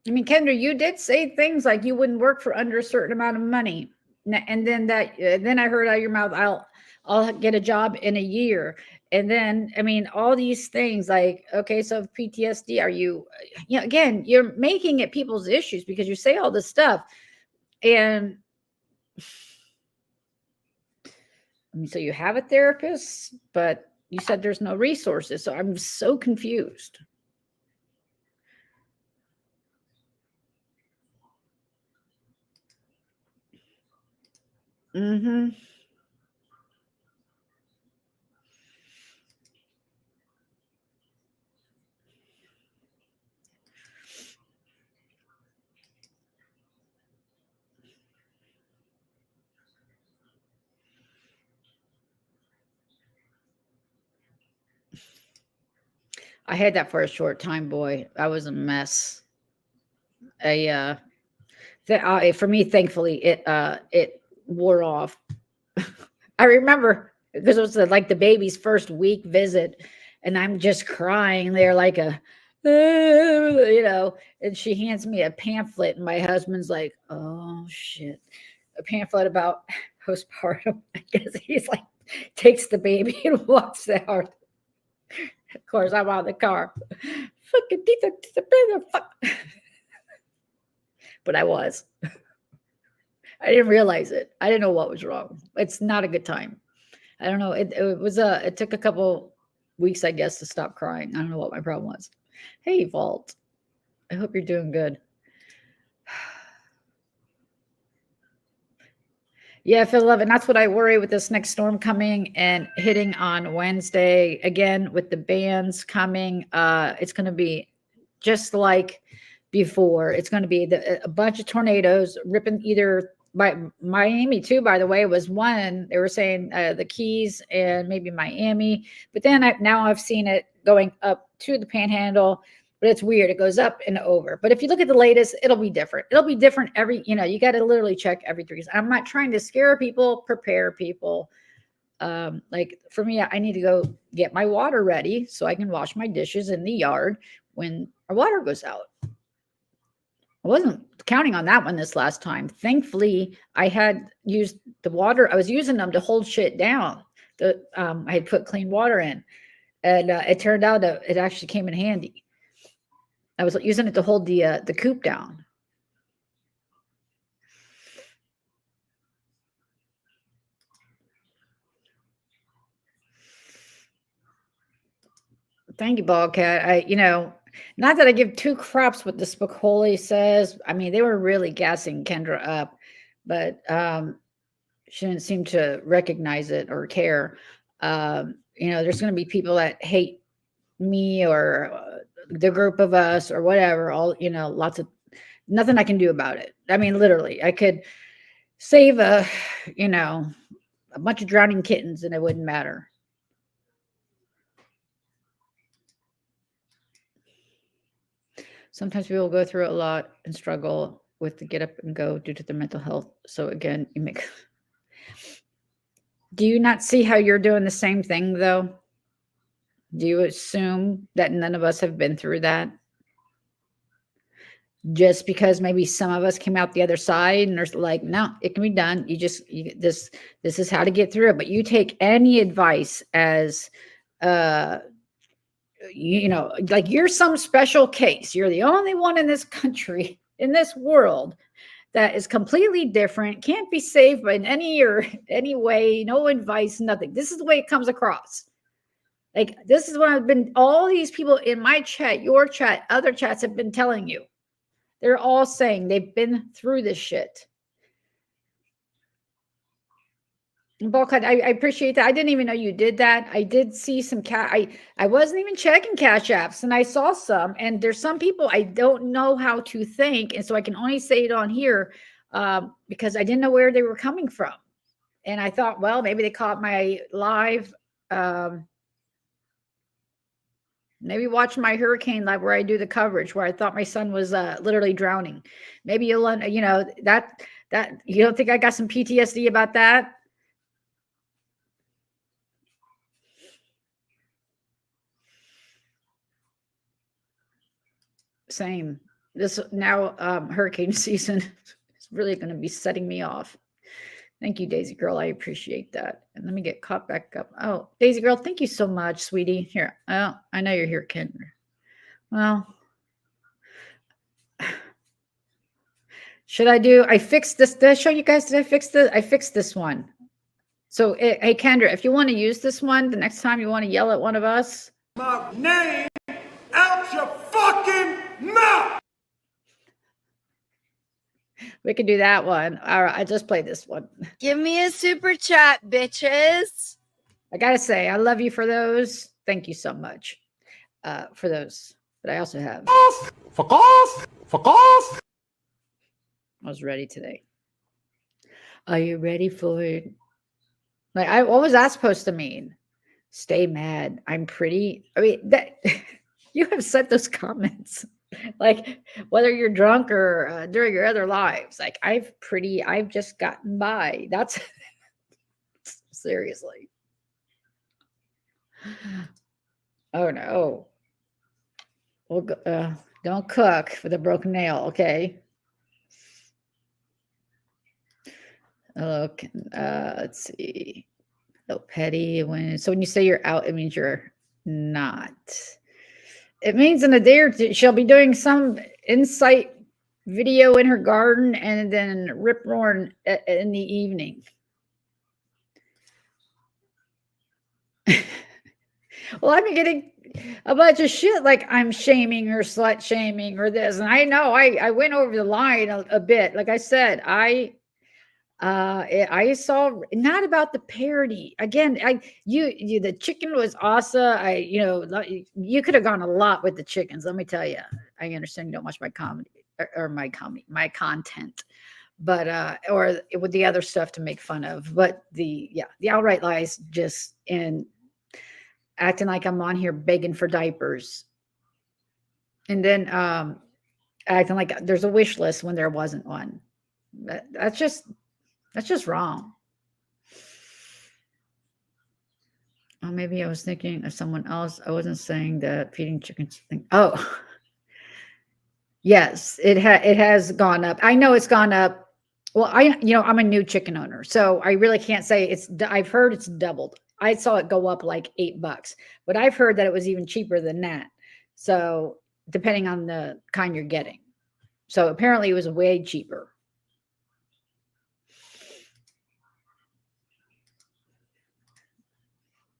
I mean, Kendra, you did say things like you wouldn't work for under a certain amount of money. And then then I heard out of your mouth, I'll get a job in a year. And then, I mean, all these things like, okay, so PTSD, again, you're making it people's issues because you say all this stuff. And I mean, so you have a therapist, but you said there's no resources. So I'm so confused. Mm-hmm. I had that for a short time, boy. I was a mess. For me, thankfully, it wore off. I remember because it was like the baby's first week visit, and I'm just crying there like and she hands me a pamphlet, and my husband's like, "Oh shit," a pamphlet about postpartum. I guess he's like, takes the baby and walks out. Of course, I'm out of the car. Fucking fuck. But I was. I didn't realize it. I didn't know what was wrong. It's not a good time. I don't know. It took a couple weeks, I guess, to stop crying. I don't know what my problem was. Hey, Vault. I hope you're doing good. Yeah, Phil 11. That's what I worry with this next storm coming and hitting on Wednesday. Again, with the bands coming, it's going to be just like before. It's going to be a bunch of tornadoes ripping either by Miami too, by the way, was one. They were saying the Keys and maybe Miami, but then now I've seen it going up to the Panhandle. But it's weird. It goes up and over. But if you look at the latest, it'll be different. It'll be different every, you got to literally check every 3 days. I'm not trying to scare people, prepare people. Like for me, I need to go get my water ready so I can wash my dishes in the yard when our water goes out. I wasn't counting on that one this last time. Thankfully, I had used the water. I was using them to hold shit down. I had put clean water in, and it turned out that it actually came in handy. I was using it to hold the coop down. Thank you, Ballcat. Not that I give 2 craps what the Spicoli says. I mean, they were really gassing Kendra up, but she didn't seem to recognize it or care. There's going to be people that hate me or the group of us or whatever. Nothing I can do about it. I mean, literally, I could save a bunch of drowning kittens and it wouldn't matter. Sometimes people go through a lot and struggle with the get up and go due to their mental health. So again, do you not see how you're doing the same thing though? Do you assume that none of us have been through that? Just because maybe some of us came out the other side and there's like, no, it can be done. This is how to get through it. But you take any advice as, like you're some special case. You're the only one in this country, in this world, that is completely different, can't be saved by any way, no advice, nothing. This is the way it comes across. Like, this is what all these people in my chat, your chat, other chats have been telling you. They're all saying they've been through this shit. Bulkhead, I appreciate that. I didn't even know you did that. I did see some I wasn't even checking Cash Apps, and I saw some. And there's some people I don't know how to thank, and so I can only say it on here because I didn't know where they were coming from. And I thought, well, maybe they caught my live. Maybe watch my hurricane live where I do the coverage, where I thought my son was literally drowning. Maybe you'll, that you don't think I got some PTSD about that? Same. This now hurricane season is really going to be setting me off. Thank you, Daisy Girl. I appreciate that. And let me get caught back up. Oh, Daisy Girl, thank you so much, sweetie. Here. Oh, I know you're here, Kendra. Well, should I fixed this? Did I show you guys? Did I fix this? I fixed this one. So, hey, Kendra, if you want to use this one, the next time you want to yell at one of us.
My name out your fucking mouth.
We can do that one. All right, I just played this one.
Give me a super chat, bitches.
I gotta say, I love you for those. Thank you so much for those. But I also have.
Fuck off. Fuck off.
I was ready today. Are you ready for it? Like, what was that supposed to mean? Stay mad. I'm pretty. I mean, that you have said those comments. Like, whether you're drunk or during your other lives, like I've just gotten by. That's seriously. Oh no. Well, don't cook for the broken nail, okay? Look, let's see. Oh, petty. When you say you're out, it means you're not. It means in a day or two, she'll be doing some insight video in her garden and then rip roaring in the evening. Well, I'm getting a bunch of shit like I'm shaming or slut shaming or this. And I know I went over the line a bit. Like I said, I saw not about the parody again. The chicken was awesome. You could have gone a lot with the chickens. Let me tell you, I understand you don't watch my comedy or my content, but or with the other stuff to make fun of. But the outright lies, just and acting like I'm on here begging for diapers, and then acting like there's a wish list when there wasn't one. That's just wrong. Oh, maybe I was thinking of someone else. I wasn't saying that feeding chickens thing. Oh, yes, it has gone up. I know it's gone up. Well, I'm a new chicken owner, so I really can't say I've heard it's doubled. I saw it go up like $8, but I've heard that it was even cheaper than that. So depending on the kind you're getting. So apparently it was way cheaper.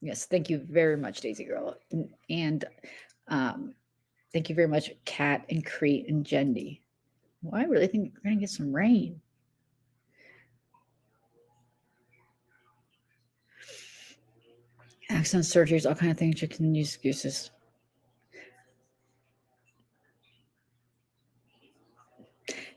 Yes, thank you very much, Daisy Girl, and thank you very much, Kat and Crete and Jendi. Well, I really think we're gonna get some rain. Accent surgeries, all kind of things. You can use excuses.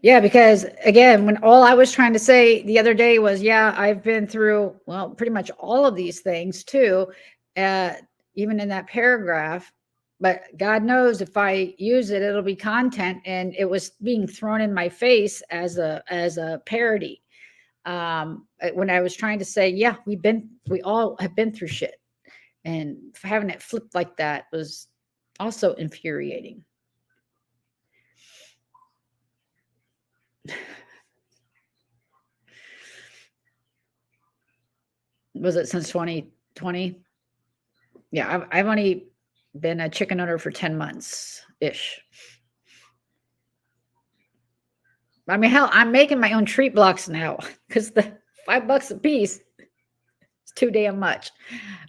Yeah, because again, when all I was trying to say the other day was, yeah, I've been through, well, pretty much all of these things too, even in that paragraph. But God knows if I use it, it'll be content, and it was being thrown in my face as a parody. When I was trying to say, yeah, we all have been through shit, and having it flipped like that was also infuriating. Was it since 2020? Yeah, I've only been a chicken owner for 10 months ish. I mean, hell, I'm making my own treat blocks now because the $5 a piece is too damn much,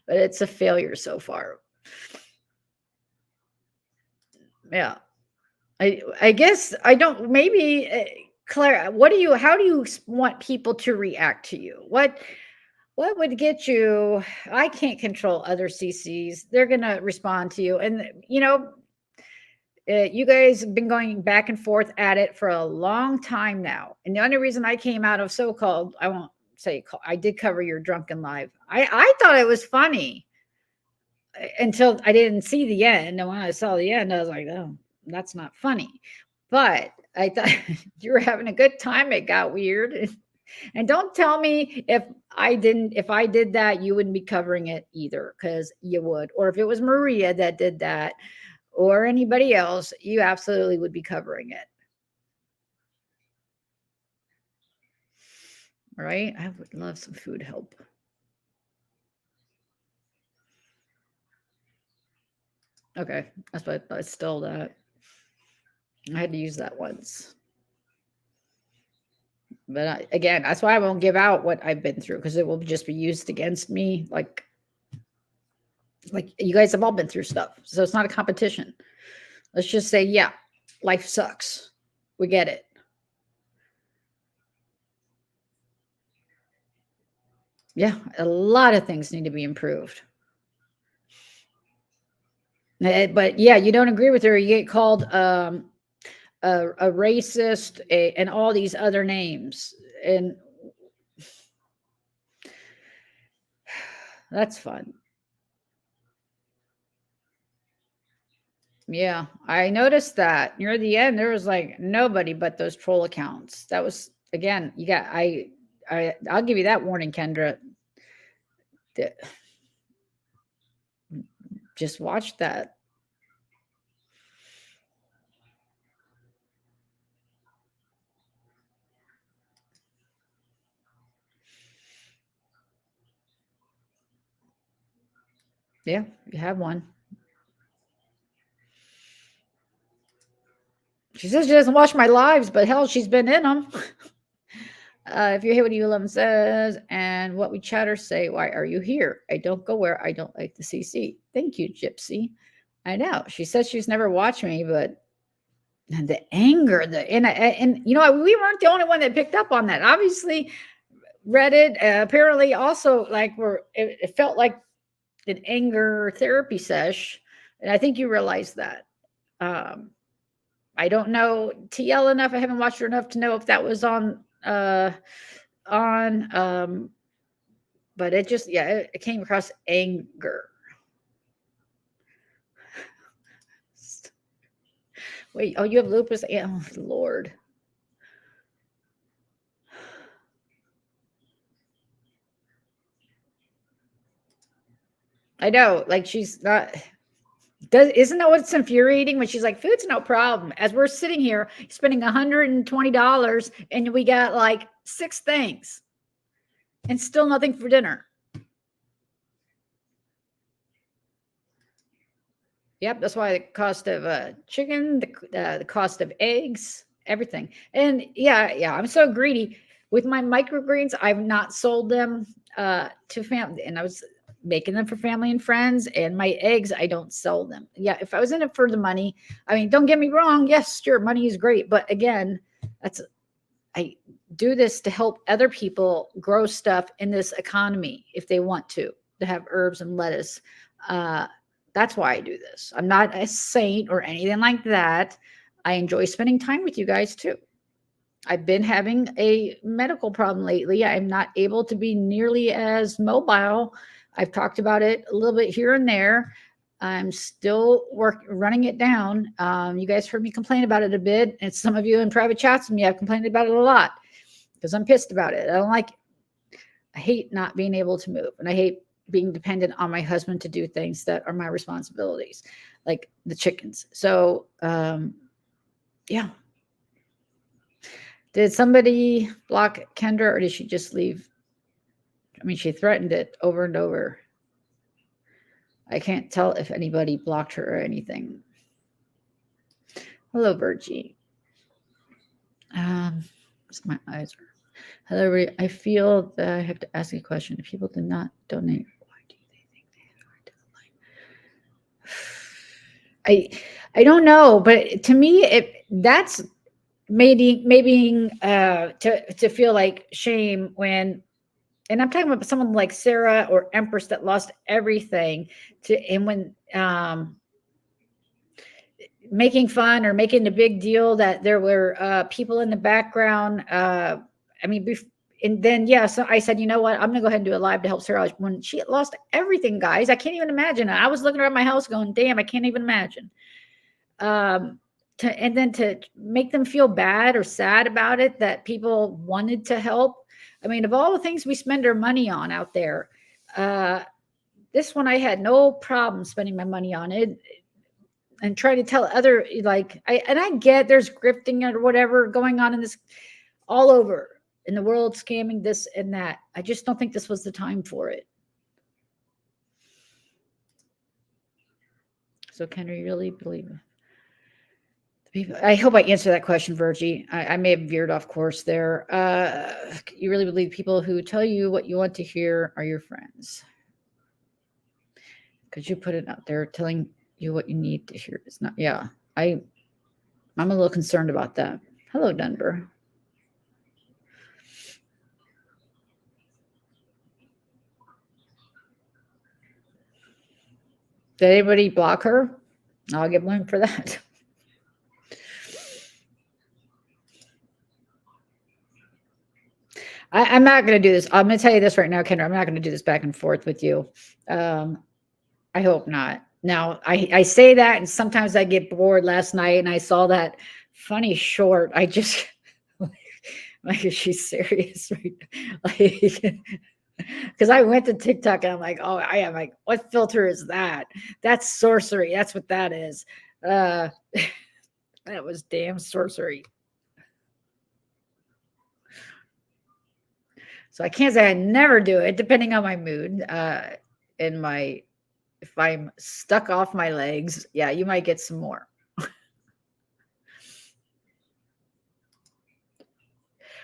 but it's a failure so far. Yeah. I guess I don't, maybe Claire, how do you want people to react to you? What would get you? I can't control other CCs. They're going to respond to you. And, you guys have been going back and forth at it for a long time now. And the only reason I came out of so-called, I won't say, I did cover your drunken live. I thought it was funny until I didn't see the end. And when I saw the end, I was like, oh, that's not funny. But I thought you were having a good time. It got weird. And don't tell me if I did that, you wouldn't be covering it either, because you would. Or if it was Maria that did that or anybody else, you absolutely would be covering it. Right? I would love some food help. Okay, that's what I stole that. I had to use that once. But again, that's why I won't give out what I've been through, because it will just be used against me. Like you guys have all been through stuff. So it's not a competition. Let's just say, yeah, life sucks. We get it. Yeah, a lot of things need to be improved. But yeah, you don't agree with her, you get called a racist, and all these other names, and that's fun. Yeah, I noticed that near the end there was like nobody but those troll accounts. That was, again, you got I'll give you that warning, Kendra. Just watch that. Yeah, you have one. She says she doesn't watch my lives, but hell, she's been in them. If you hear what U11 says and what we chatter say, why are you here? I don't go where I don't like the CC. Thank you, Gypsy. I know. She says she's never watched me, but the anger, and we weren't the only one that picked up on that. Obviously, Reddit apparently also it felt like an anger therapy sesh, and I think you realize that. I don't know TL enough. I haven't watched her enough to know if that was on on, but it just, yeah, it came across anger. Wait, oh, you have lupus? Oh, Lord. I know, like she's not. Isn't that what's infuriating when she's like, food's no problem? As we're sitting here spending $120 and we got like 6 things and still nothing for dinner. Yep, that's why the cost of chicken, the cost of eggs, everything. And yeah, I'm so greedy with my microgreens. I've not sold them to family, and I was making them for family and friends. And my eggs, I don't sell them. Yeah, if I was in it for the money, I mean, don't get me wrong. Yes, sure, money is great, but again, I do this to help other people grow stuff in this economy if they want to have herbs and lettuce. That's why I do this. I'm not a saint or anything like that. I enjoy spending time with you guys too. I've been having a medical problem lately. I'm not able to be nearly as mobile. I've talked about it a little bit here and there. I'm still running it down. You guys heard me complain about it a bit, and some of you in private chats with me, I've complained about it a lot because I'm pissed about it. I don't like it. I hate not being able to move, and I hate being dependent on my husband to do things that are my responsibilities, like the chickens. So, yeah. Did somebody block Kendra, or did she just leave? I mean, she threatened it over and over. I can't tell if anybody blocked her or anything. Hello, Virgie. My eyes are. Hello, everybody. I feel that I have to ask a question. If people did not donate, why do they think they have a right to life? I don't know, but to me, that's maybe to feel like shame when, and I'm talking about someone like Sarah or Empress that lost everything and when making fun or making a big deal that there were people in the background. I mean, and then, yeah, so I said, you know what? I'm going to go ahead and do a live to help Sarah when she lost everything, guys. I can't even imagine. I was looking around my house going, damn, I can't even imagine. And then to make them feel bad or sad about it, that people wanted to help. I mean, of all the things we spend our money on out there, this one I had no problem spending my money on it. And try to tell other, like, I get there's grifting or whatever going on in this all over in the world, scamming this and that. I just don't think this was the time for it. So can we really believe it? I hope I answered that question, Virgie. I may have veered off course there. You really believe people who tell you what you want to hear are your friends? Because you put it out there telling you what you need to hear. It's not. Yeah, I'm a little concerned about that. Hello, Denver. Did anybody block her? I'll get blamed for that. I'm not going to do this. I'm going to tell you this right now, Kendra. I'm not going to do this back and forth with you. I hope not. Now, I say that, and sometimes I get bored. Last night, and I saw that funny short. I just, like, is she serious? Like, because I went to TikTok, and I'm like, oh, I am like, what filter is that? That's sorcery. That's what that is. That was damn sorcery. So I can't say I never do it, depending on my mood. If I'm stuck off my legs, yeah, you might get some more.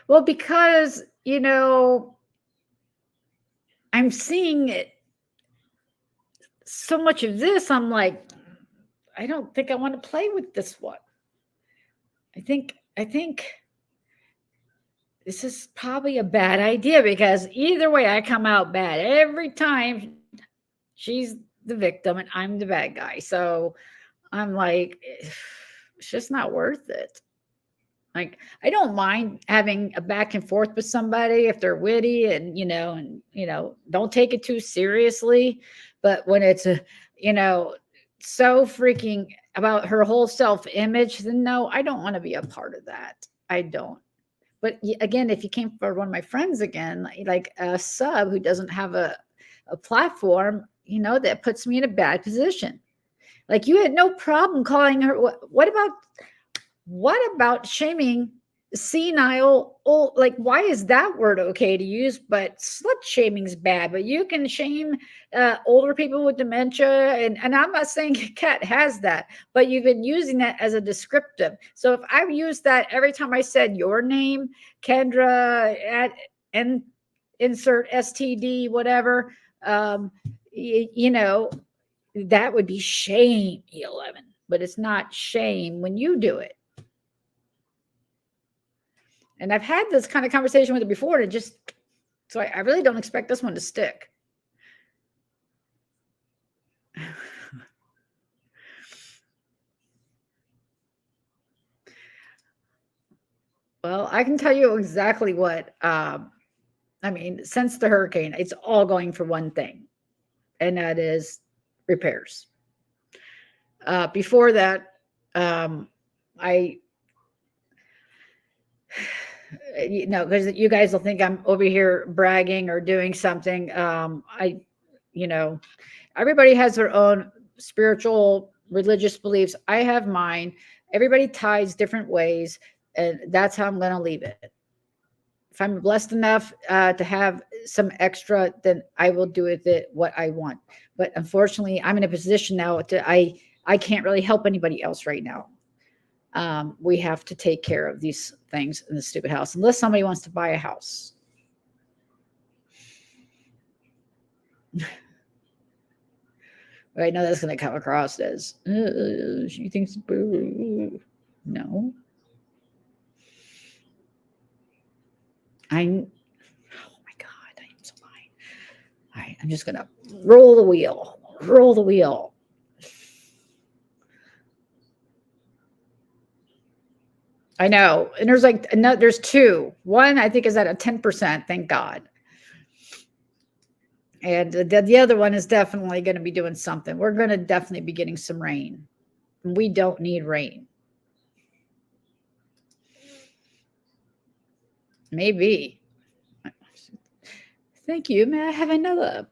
Well, because, I'm seeing it, so much of this, I'm like, I don't think I want to play with this one. I think this is probably a bad idea, because either way I come out bad. Every time she's the victim and I'm the bad guy. So I'm like, it's just not worth it. Like, I don't mind having a back and forth with somebody if they're witty and, don't take it too seriously. But when it's so freaking about her whole self-image, then no, I don't want to be a part of that. I don't. But again, if you came for one of my friends again, like a sub who doesn't have a platform, that puts me in a bad position. Like, you had no problem calling her. What about shaming senile old? Like, why is that word okay to use? But slut shaming's bad. But you can shame older people with dementia, and I'm not saying Kat has that, but you've been using that as a descriptive. So if I've used that every time I said your name, Kendra, and insert STD, whatever, that would be shame, E11. But it's not shame when you do it. And I've had this kind of conversation with her before, and so I really don't expect this one to stick. Well, I can tell you exactly what, since the hurricane, it's all going for one thing, and that is repairs. Before that, because you guys will think I'm over here bragging or doing something. Everybody has their own spiritual, religious beliefs. I have mine. Everybody ties different ways, and that's how I'm going to leave it. If I'm blessed enough to have some extra, then I will do with it what I want. But unfortunately, I'm in a position now I can't really help anybody else right now. We have to take care of these things in the stupid house, unless somebody wants to buy a house. I know that's going to come across as she thinks boo. No. Oh my God, I am so fine. All right, I'm just going to roll the wheel. I know. And there's two. One, I think, is at a 10%, thank God. And the other one is definitely going to be doing something. We're going to definitely be getting some rain. We don't need rain. Maybe. Thank you. May I have another?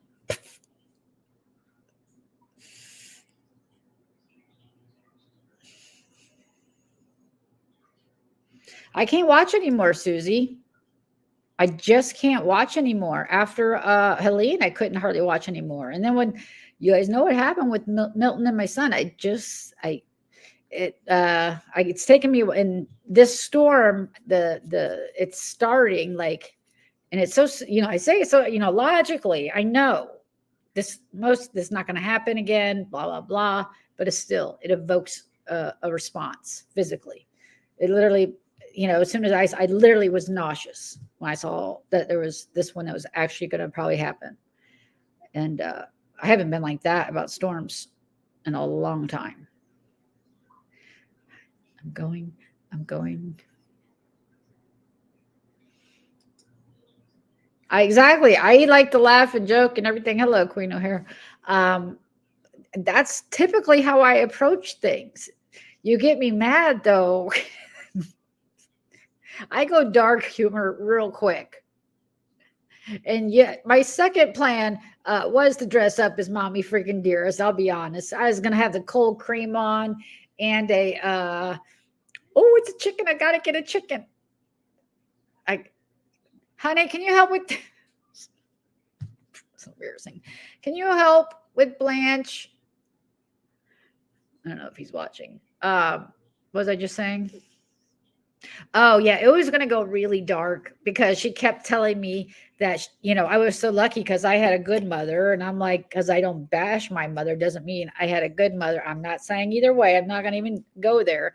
I can't watch anymore, Susie. I just can't watch anymore. After Helene, I couldn't hardly watch anymore. And then when you guys know what happened with Milton and my son, it's taken me in this storm, it's starting like, and it's so, I say it so, logically, I know this is not going to happen again, blah, blah, blah. But it evokes a response physically. It literally, as soon as I literally was nauseous when I saw that there was this one that was actually going to probably happen. And I haven't been like that about storms in a long time. I'm going. Exactly. I like to laugh and joke and everything. Hello, Queen O'Hare. That's typically how I approach things. You get me mad, though. I go dark humor real quick. And yet my second plan was to dress up as Mommy Freaking Dearest. I'll be honest. I was going to have the cold cream on and it's a chicken. I got to get a chicken. Honey, can you help with this? So embarrassing. Can you help with Blanche? I don't know if he's watching. What was I just saying? Oh, yeah. It was going to go really dark because she kept telling me that, I was so lucky because I had a good mother. And I'm like, because I don't bash my mother doesn't mean I had a good mother. I'm not saying either way. I'm not going to even go there.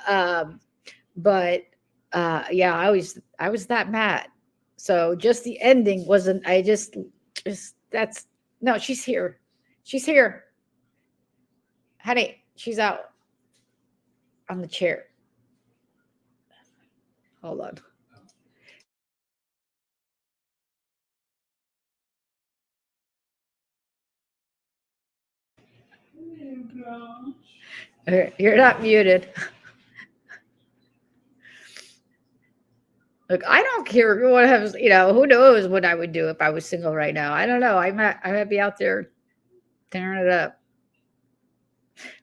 But I was that mad. So just the ending wasn't, no, she's here. She's here. Honey, she's out on the chair. Hold on. You're not muted. Look, I don't care what happens. Who knows what I would do if I was single right now? I don't know. I might be out there tearing it up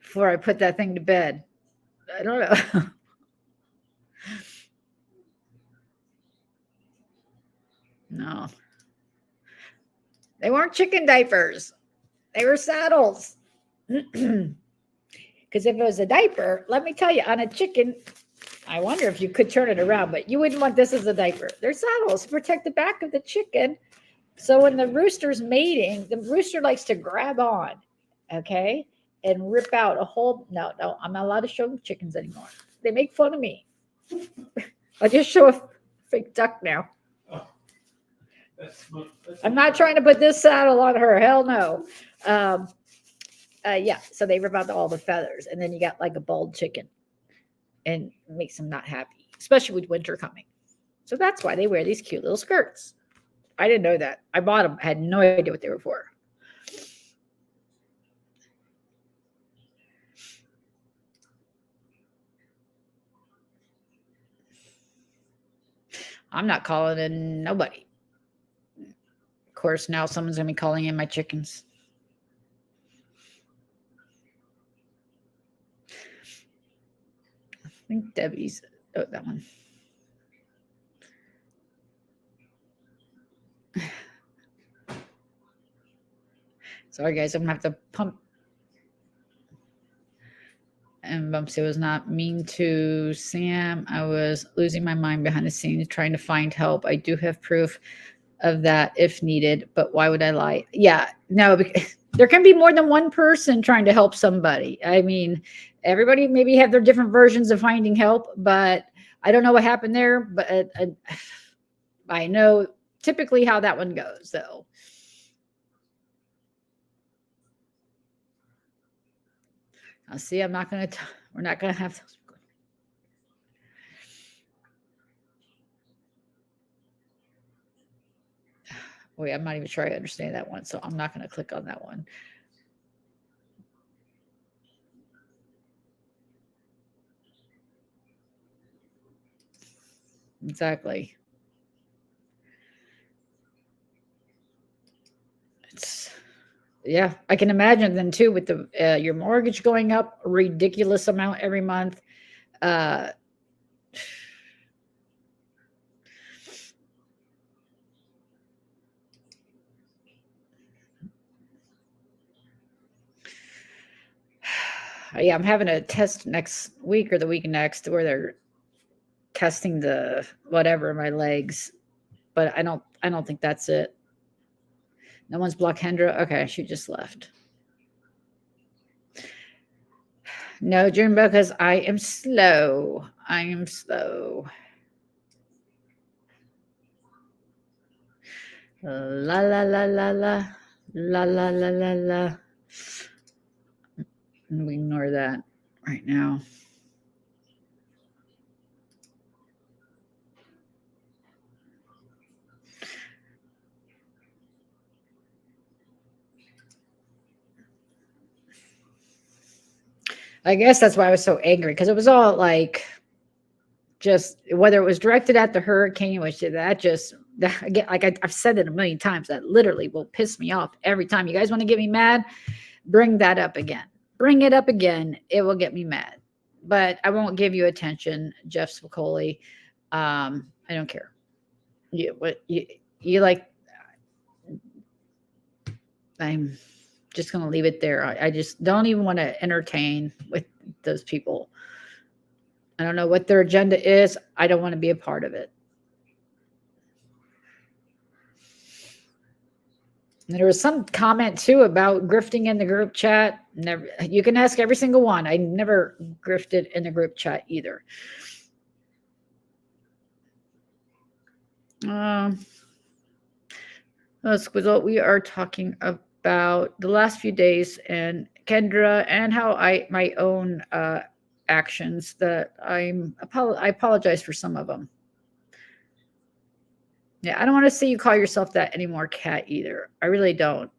before I put that thing to bed. I don't know. No, they weren't chicken diapers. They were saddles. Because if it was a diaper, let me tell you, on a chicken, I wonder if you could turn it around, but you wouldn't want this as a diaper. They're saddles to protect the back of the chicken. So when the rooster's mating, the rooster likes to grab on, okay, and rip out a whole. No, I'm not allowed to show chickens anymore. They make fun of me. I'll just show a fake duck now. I'm not trying to put this saddle on her. Hell no. Yeah, so they rip out all the feathers, and then you got like a bald chicken, and it makes them not happy, especially with winter coming. So that's why they wear these cute little skirts. I didn't know that. I bought them. I had no idea what they were for. I'm not calling in nobody. Of course, now someone's going to be calling in my chickens. I think Debbie's. Oh, that one. Sorry, guys. I'm going to have to pump. And Bumpsy was not mean to Sam. I was losing my mind behind the scenes trying to find help. I do have proof of that if needed, but why would I lie? Yeah, no, because there can be more than one person trying to help somebody. I mean, everybody maybe have their different versions of finding help, but I don't know what happened there, but I know typically how that one goes, though. Now, see, we're not going to have those. Wait, I'm not even sure I understand that one, so I'm not going to click on that one. Exactly. Yeah, I can imagine then too with the your mortgage going up a ridiculous amount every month. Yeah, I'm having a test next week or the week next where they're testing the whatever in my legs, but I don't think that's it. No one's blocked Kendra. Okay, she just left. No, June, because I am slow. I am slow. La la la la la la la la la la. We ignore that right now. I guess that's why I was so angry, because it was all like just whether it was directed at the hurricane, which that again, like I've said it a million times, that literally will piss me off every time. You guys want to get me mad? Bring that up again. Bring it up again. It will get me mad. But I won't give you attention, Jeff Spicoli. I don't care. You like? I'm just going to leave it there. I just don't even want to entertain with those people. I don't know what their agenda is. I don't want to be a part of it. And there was some comment too about grifting in the group chat. Never. You can ask every single one. I never grifted in the group chat either. Squizzle, we are talking about the last few days and Kendra and how my own actions that I apologize for some of them. Yeah, I don't want to see you call yourself that anymore, Kat, either. I really don't.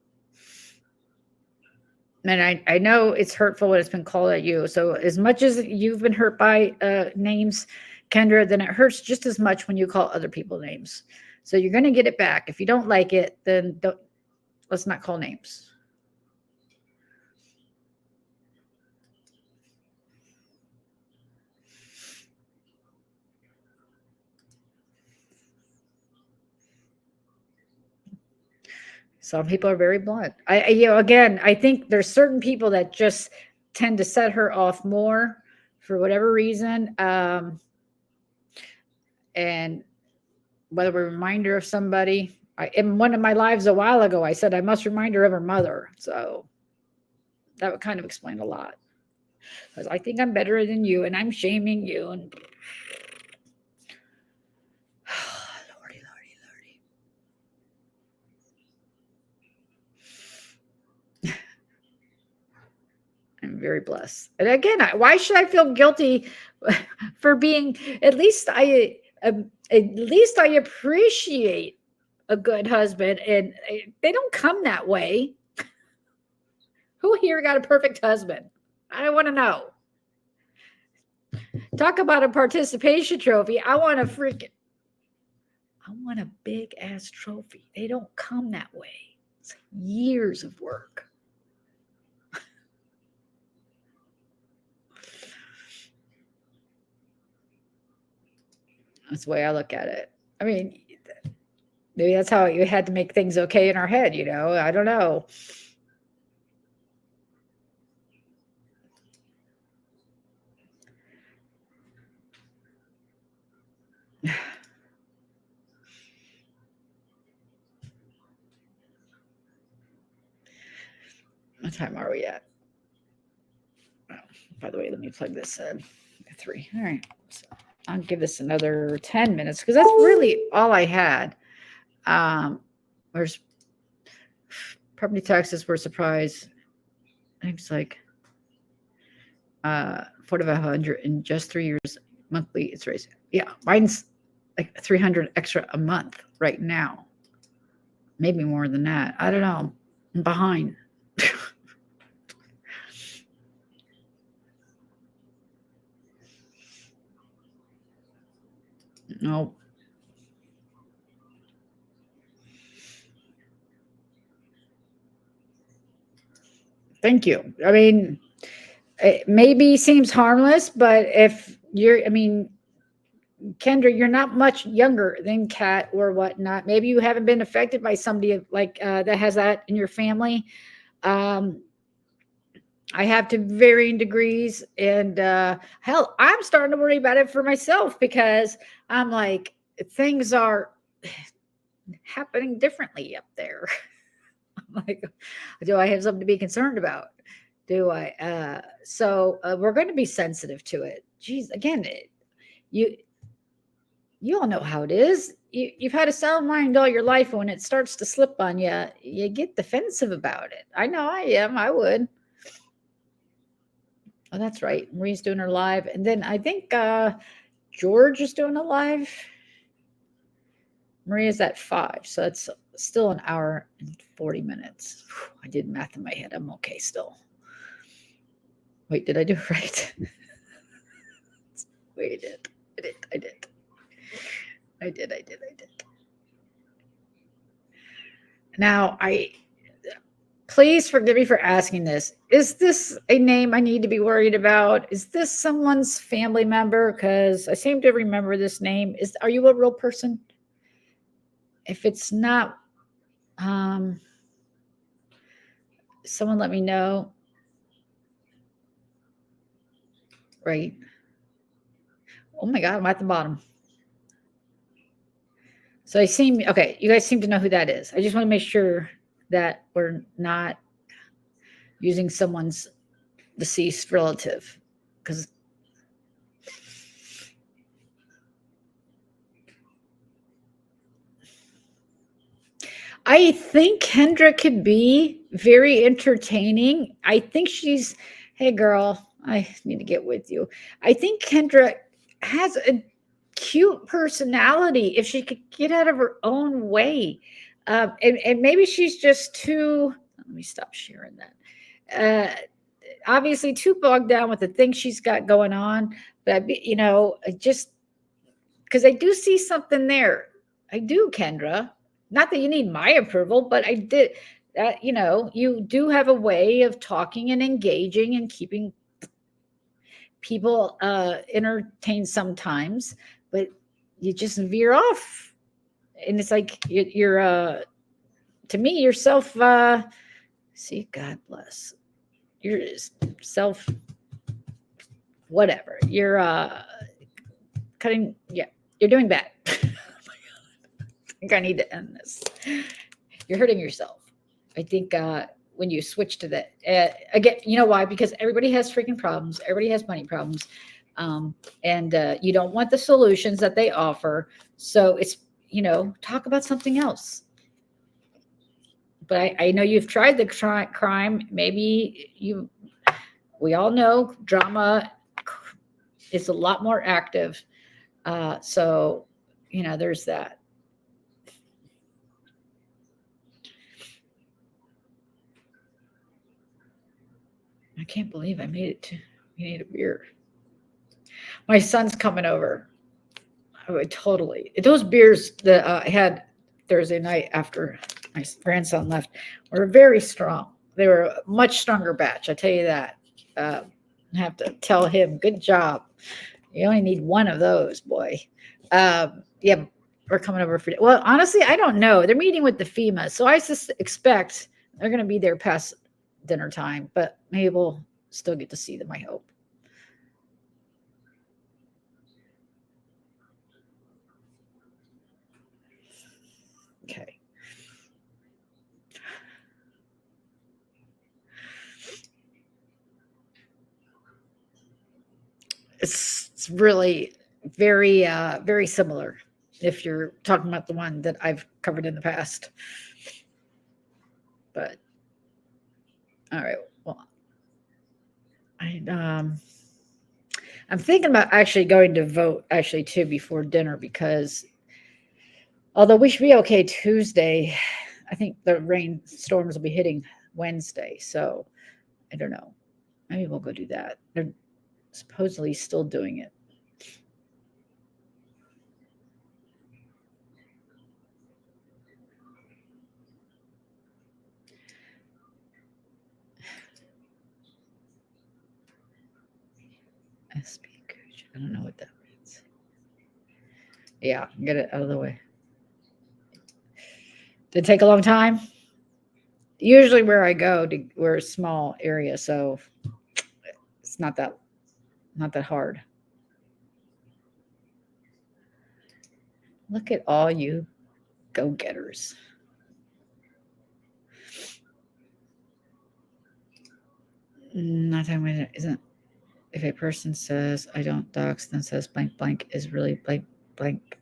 And I know it's hurtful when it's been called at you. So as much as you've been hurt by names, Kendra, then it hurts just as much when you call other people names. So you're going to get it back. If you don't like it, then let's not call names. Some people are very blunt. Again, I think there's certain people that just tend to set her off more for whatever reason. And whether we remind her of somebody, in one of my lives a while ago, I said I must remind her of her mother. So that would kind of explain a lot. Because I think I'm better than you, and I'm shaming you. And Lordy, Lordy, Lordy. I'm very blessed. And again, why should I feel guilty for being? At least I appreciate a good husband, and they don't come that way. Who here got a perfect husband? I want to know. Talk about a participation trophy. I want a big ass trophy. They don't come that way. It's years of work. That's the way I look at it. I mean, maybe that's how you had to make things okay in our head, I don't know. What time are we at? Oh, by the way, let me plug this in. 3. All right. So I'll give this another 10 minutes because that's really all I had. There's property taxes were a surprise. I think it's like 4,500 in just 3 years monthly. It's raising. Yeah, mine's like 300 extra a month right now. Maybe more than that. I don't know. I'm behind. No. Thank you. I mean, it maybe seems harmless, but Kendra, you're not much younger than Kat or whatnot. Maybe you haven't been affected by somebody like that has that in your family. I have to varying degrees, and hell, I'm starting to worry about it for myself because I'm like, things are happening differently up there. I'm like, do I have something to be concerned about? Do I? So we're going to be sensitive to it. Geez, again, you all know how it is. You've had a sound mind all your life, and when it starts to slip on you, you get defensive about it. I know I am. I would. Oh, that's right. Marie's doing her live. And then I think George is doing a live. Maria's at 5. So that's still an hour and 40 minutes. Whew, I did math in my head. I'm okay still. Wait, did I do it right? Wait, I did. Now, please forgive me for asking this. Is this a name I need to be worried about? Is this someone's family member? Because I seem to remember this name. Are you a real person? If it's not, someone let me know. Right. Oh my God, I'm at the bottom. So okay, you guys seem to know who that is. I just want to make sure that we're not using someone's deceased relative, because I think Kendra could be very entertaining. I think hey girl, I need to get with you. I think Kendra has a cute personality if she could get out of her own way. And maybe she's just too, let me stop sharing that. Obviously too bogged down with the things she's got going on. But, just because I do see something there. I do, Kendra. Not that you need my approval, but I did. You do have a way of talking and engaging and keeping people entertained sometimes, but you just veer off, and it's like you're to me yourself. See, God bless your self. Whatever you're cutting. Yeah, you're doing bad. Oh my God. I think I need to end this. You're hurting yourself. I think when you switch to that, again, you know why? Because everybody has freaking problems. Everybody has money problems. And you don't want the solutions that they offer. So it's, talk about something else. But I know you've tried the crime. Maybe we all know drama is a lot more active. So, there's that. I can't believe I made it to, you need a beer. My son's coming over. I would totally. Those beers that I had Thursday night after my grandson left were very strong. They were a much stronger batch. I tell you that. I have to tell him, good job. You only need one of those, boy. Yeah, we're coming over for. Well, honestly, I don't know. They're meeting with the FEMA, so I just expect they're going to be there past dinner time, but maybe we'll still get to see them, I hope. Okay. It's really very, very similar if you're talking about the one that I've covered in the past. But, all right. Well, I'm thinking about actually going to vote actually too before dinner, because although we should be okay Tuesday, I think the rainstorms will be hitting Wednesday. So I don't know. Maybe we'll go do that. They're supposedly still doing it. SB Cooch. I don't know what that means. Yeah, get it out of the way. Did it take a long time? Usually where I go, we're a small area, so it's not that hard. Look at all you go-getters. Nothing isn't. If a person says I don't dox, then says blank blank is really blank blank.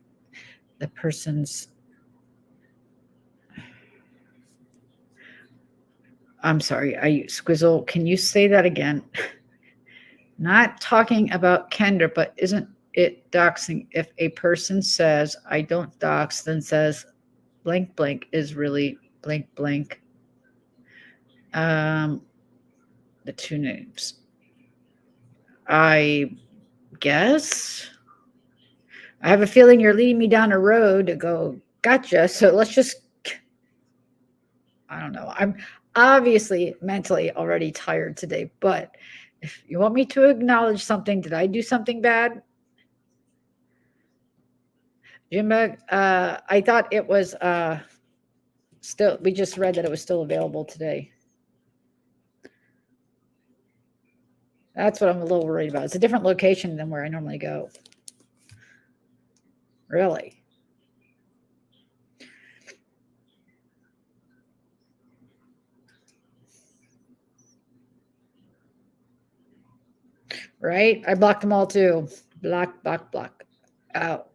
The person's. I'm sorry, Squizzle. Can you say that again? Not talking about Kendra, but isn't it doxing if a person says I don't dox, then says blank blank is really blank blank? The two names. I guess. I have a feeling you're leading me down a road to go, gotcha. So let's just, I don't know. I'm obviously mentally already tired today, but if you want me to acknowledge something, did I do something bad? Jimba, I thought it was still, we just read that it was still available today. That's what I'm a little worried about. It's a different location than where I normally go. Really? Right? I blocked them all too. Block, block, block. Out.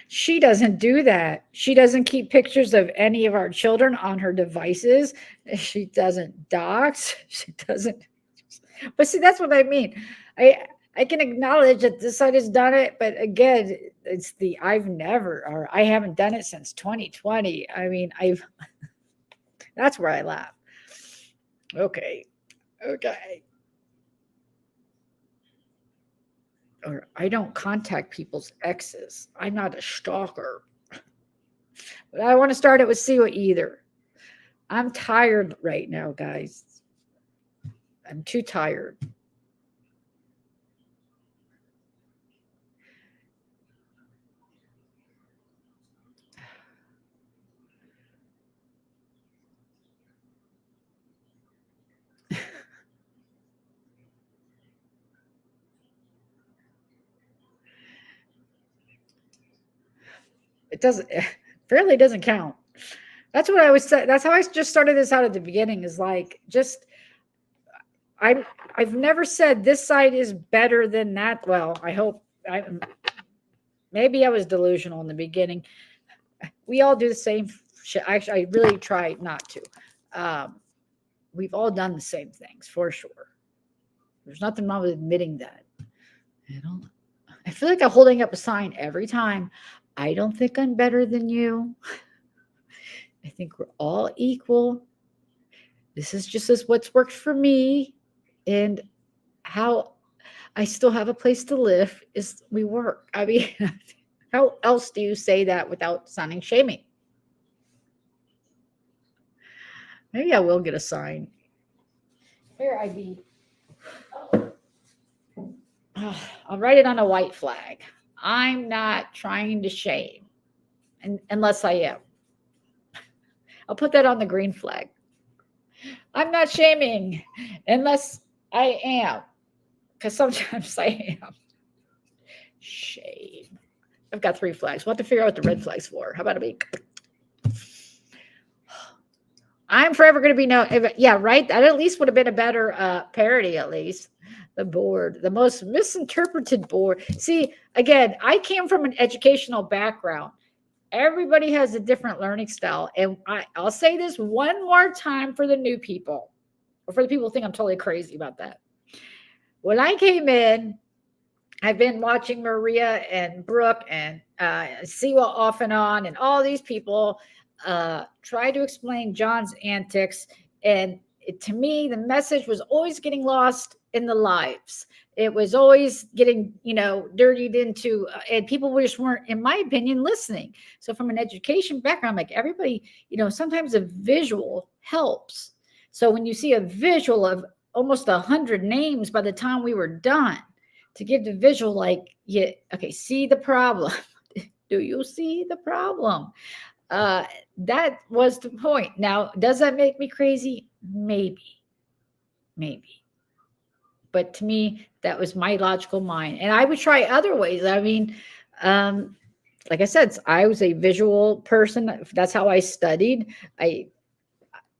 She doesn't do that. She doesn't keep pictures of any of our children on her devices. She doesn't dox. She doesn't. But see, that's what I mean. I can acknowledge that this side has done it, but again, it's the I haven't done it since 2020. I mean, that's where I laugh. Okay. Or I don't contact people's exes. I'm not a stalker. But I want to start it with Siwa either. I'm tired right now, guys. I'm too tired. It doesn't, fairly doesn't count. That's what I was saying. That's how I just started this out at the beginning, is like, just, I've never said this side is better than that. Well, maybe I was delusional in the beginning. We all do the same shit. Actually, I really try not to. We've all done the same things for sure. There's nothing wrong with admitting that. I feel like I'm holding up a sign every time. I don't think I'm better than you. I think we're all equal. This is just as what's worked for me, and how I still have a place to live is we work. I mean, how else do you say that without sounding shaming? Maybe I will get a sign. Here I be. I'll write it on a white flag. I'm not trying to shame, unless I am. I'll put that on the green flag. I'm not shaming unless I am, because sometimes I am. Shame. I've got 3 flags. We'll have to figure out what the red flag's for. How about a beak? I'm forever going to be known. Yeah, right. That at least would have been a better parody, at least. The board, the most misinterpreted board. See, again, I came from an educational background. Everybody has a different learning style. And I'll say this one more time for the new people, or for the people who think I'm totally crazy about that. When I came in, I've been watching Maria and Brooke and Siwa off and on, and all these people try to explain John's antics. And to me, the message was always getting lost in the lives. It was always getting, dirtied into, and people just weren't, in my opinion, listening. So from an education background, like everybody, sometimes a visual helps. So when you see a visual of almost 100 names by the time we were done, to give the visual, like, see the problem. Do you see the problem? That was the point. Now, does that make me crazy? Maybe. But to me, that was my logical mind. And I would try other ways. I mean, like I said, I was a visual person. That's how I studied. I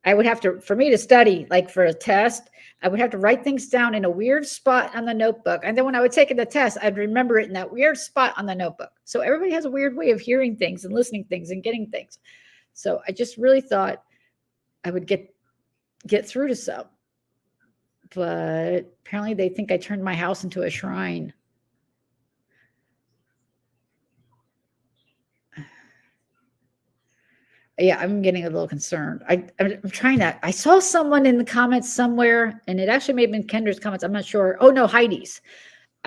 would have to, for me to study, like for a test, I would have to write things down in a weird spot on the notebook. And then when I would take the test, I'd remember it in that weird spot on the notebook. So everybody has a weird way of hearing things and listening things and getting things. So I just really thought I would get through to some. But apparently they think I turned my house into a shrine. Yeah, I'm getting a little concerned. I'm trying that. I saw someone in the comments somewhere, and it actually may have been Kendra's comments. I'm not sure. Oh, no, Heidi's.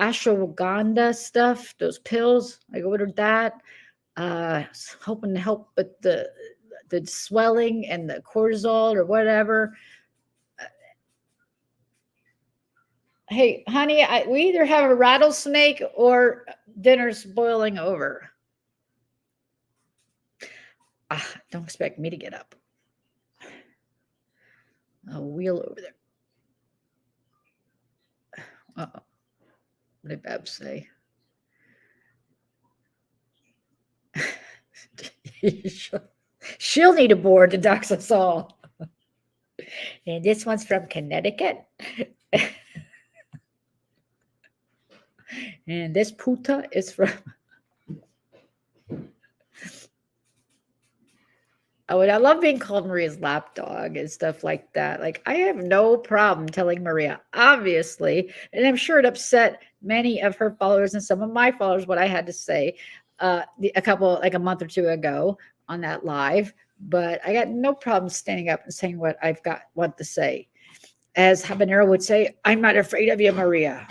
Ashwagandha stuff, those pills. I ordered that. I was hoping to help with the swelling and the cortisol or whatever. Hey, honey, we either have a rattlesnake or dinner's boiling over. Don't expect me to get up. A wheel over there. Uh-oh. What did Babs say? She'll need a board to dox us all. And this one's from Connecticut. And this puta is from... Oh, and I love being called Maria's lapdog and stuff like that. Like, I have no problem telling Maria, obviously, and I'm sure it upset many of her followers and some of my followers what I had to say like a month or two ago on that live. But I got no problem standing up and saying what I've got what to say. As Habanero would say, I'm not afraid of you, Maria.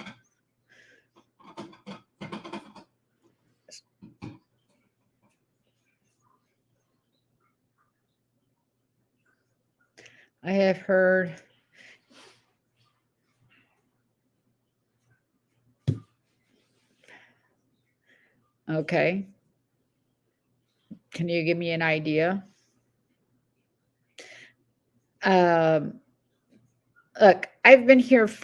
I have heard. Okay. Can you give me an idea? Um, Look, I've been here I've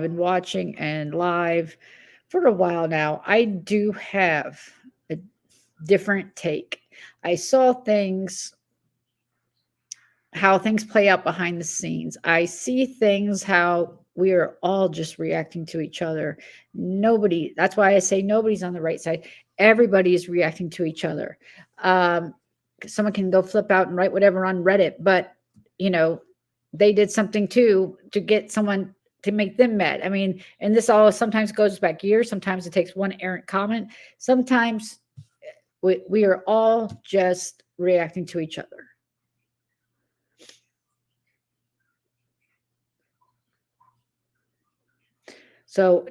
been watching and live for a while now. I do have a different take. I saw how things play out behind the scenes. I see things how we are all just reacting to each other. That's why I say nobody's on the right side. Everybody is reacting to each other. Someone can go flip out and write whatever on Reddit, but they did something too to get someone to make them mad. I mean, and this all sometimes goes back years. Sometimes it takes one errant comment. Sometimes we are all just reacting to each other. So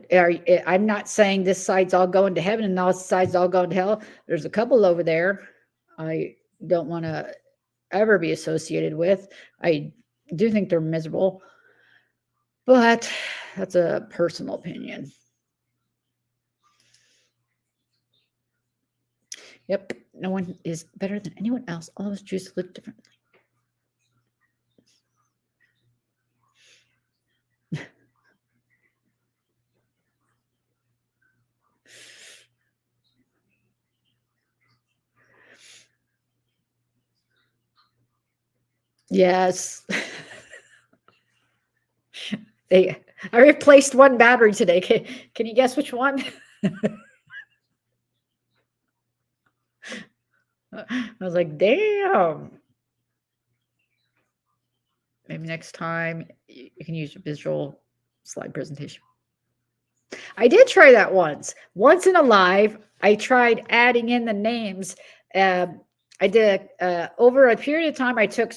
I'm not saying this side's all going to heaven and all sides all going to hell. There's a couple over there I don't want to ever be associated with. I do think they're miserable, but that's a personal opinion. Yep, no one is better than anyone else. All of us Jews live differently. Yes. I replaced one battery today. Can you guess which one? I was like, damn. Maybe next time you can use your visual slide presentation. I did try that once. Once in a live, I tried adding in the names. I did over a period of time. I took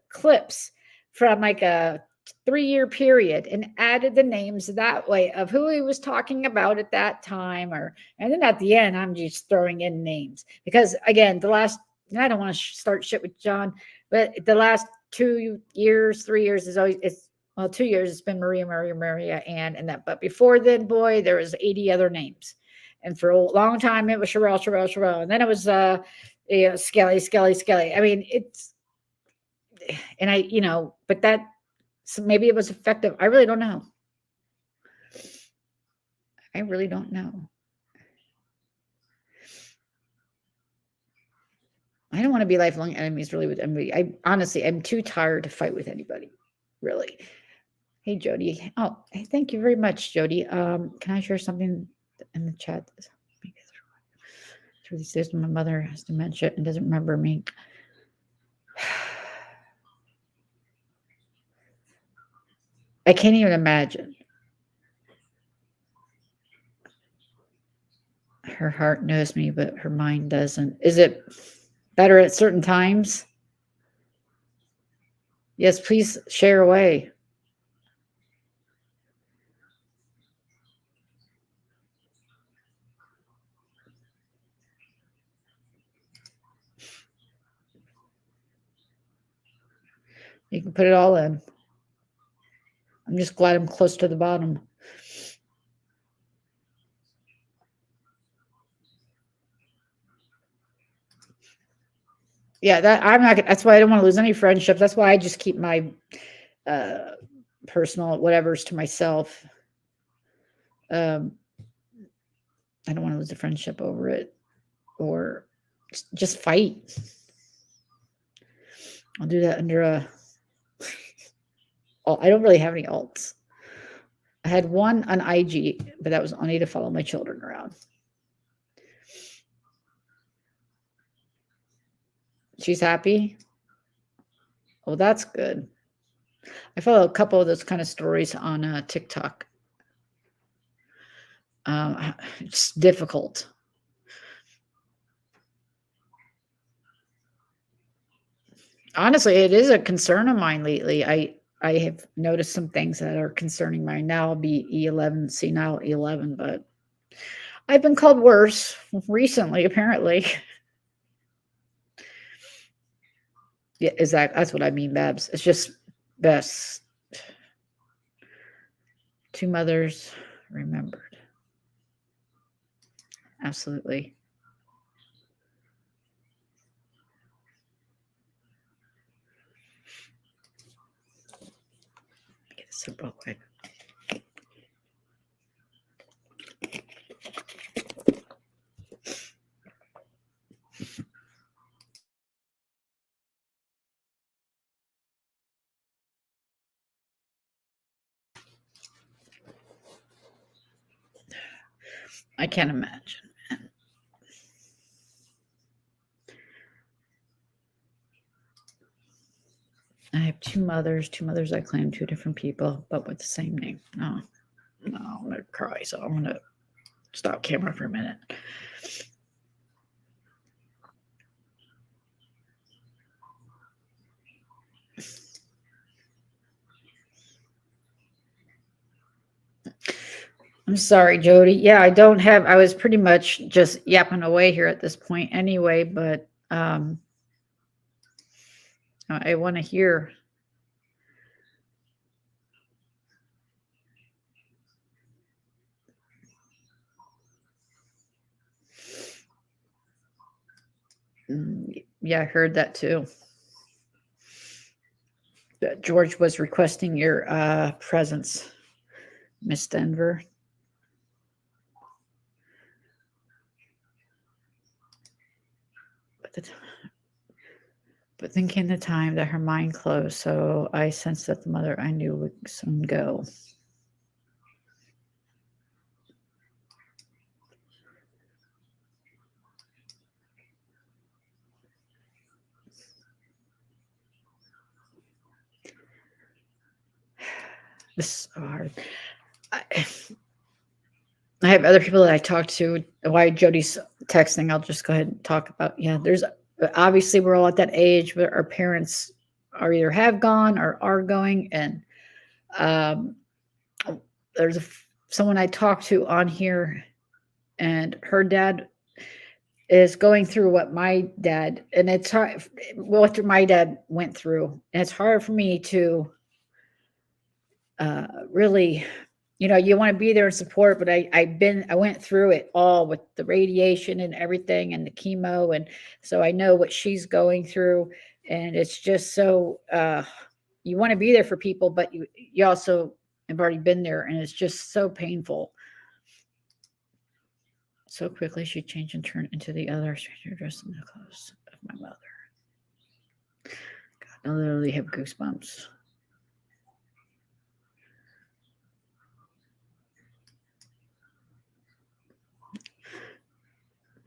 clips from like a 3-year period and added the names that way of who he was talking about at that time, and then at the end, I'm just throwing in names because again, I don't want to start shit with John, but the last 2 years, 3 years is always 2 years it's been Maria, Ann, and that. But before then, boy, there was 80 other names, and for a long time it was Sherelle, and then it was Skelly. I mean, but that so maybe it was effective. I really don't know. I don't want to be lifelong enemies really with anybody. I'm too tired to fight with anybody, really. Hey, Jody. Oh, hey, thank you very much, Jody. Can I share something in the chat? Through these days when my mother has dementia and doesn't remember me. I can't even imagine. Her heart knows me, but her mind doesn't. Is it better at certain times? Yes, please share away. You can put it all in. I'm just glad I'm close to the bottom. Yeah, that's why I don't want to lose any friendships. That's why I just keep my personal whatever's to myself. I don't want to lose a friendship over it or just fight. I'll do that under I don't really have any alts. I had one on IG, but that was only to follow my children around. She's happy. Well, that's good. I follow a couple of those kind of stories on TikTok. It's difficult. Honestly, it is a concern of mine lately. I have noticed some things that are concerning mine. Now I'll be E11, senile E11, but I've been called worse recently, apparently. Yeah, that's what I mean, Babs. It's just best. Two mothers remembered. Absolutely. Get this up real quick. I can't imagine. I have two mothers. Two mothers I claim, two different people, but with the same name. No, I'm going to cry. So I'm going to stop camera for a minute. I'm sorry, Jody. Yeah, I was pretty much just yapping away here at this point anyway, but I want to hear. Yeah, I heard that too. That George was requesting your presence, Miss Denver. But then came the time that her mind closed, so I sensed that the mother I knew would soon go. This is so hard. I have other people that I talk to. Why Jody's texting, I'll just go ahead and talk about. Yeah, there's obviously we're all at that age where our parents are either have gone or are going. And there's someone I talked to on here, and her dad is going through what my dad, and it's hard, what my dad went through. And it's hard for me to really, you want to be there and support, but I went through it all with the radiation and everything and the chemo. And so I know what she's going through, and it's just so, you want to be there for people, but you also have already been there, and it's just so painful. So quickly she changed and turned into the other stranger dressed in the clothes of my mother. God, I literally have goosebumps.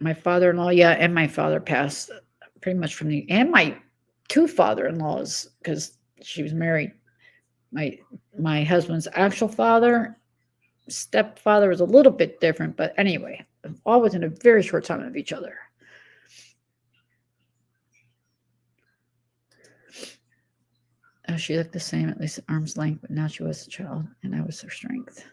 My father-in-law, yeah, and my father passed pretty much and my two father-in-laws, because she was married. My husband's actual father, stepfather was a little bit different, but anyway, all within a very short time of each other. Oh, she looked the same, at least at arm's length, but now she was a child, and I was her strength.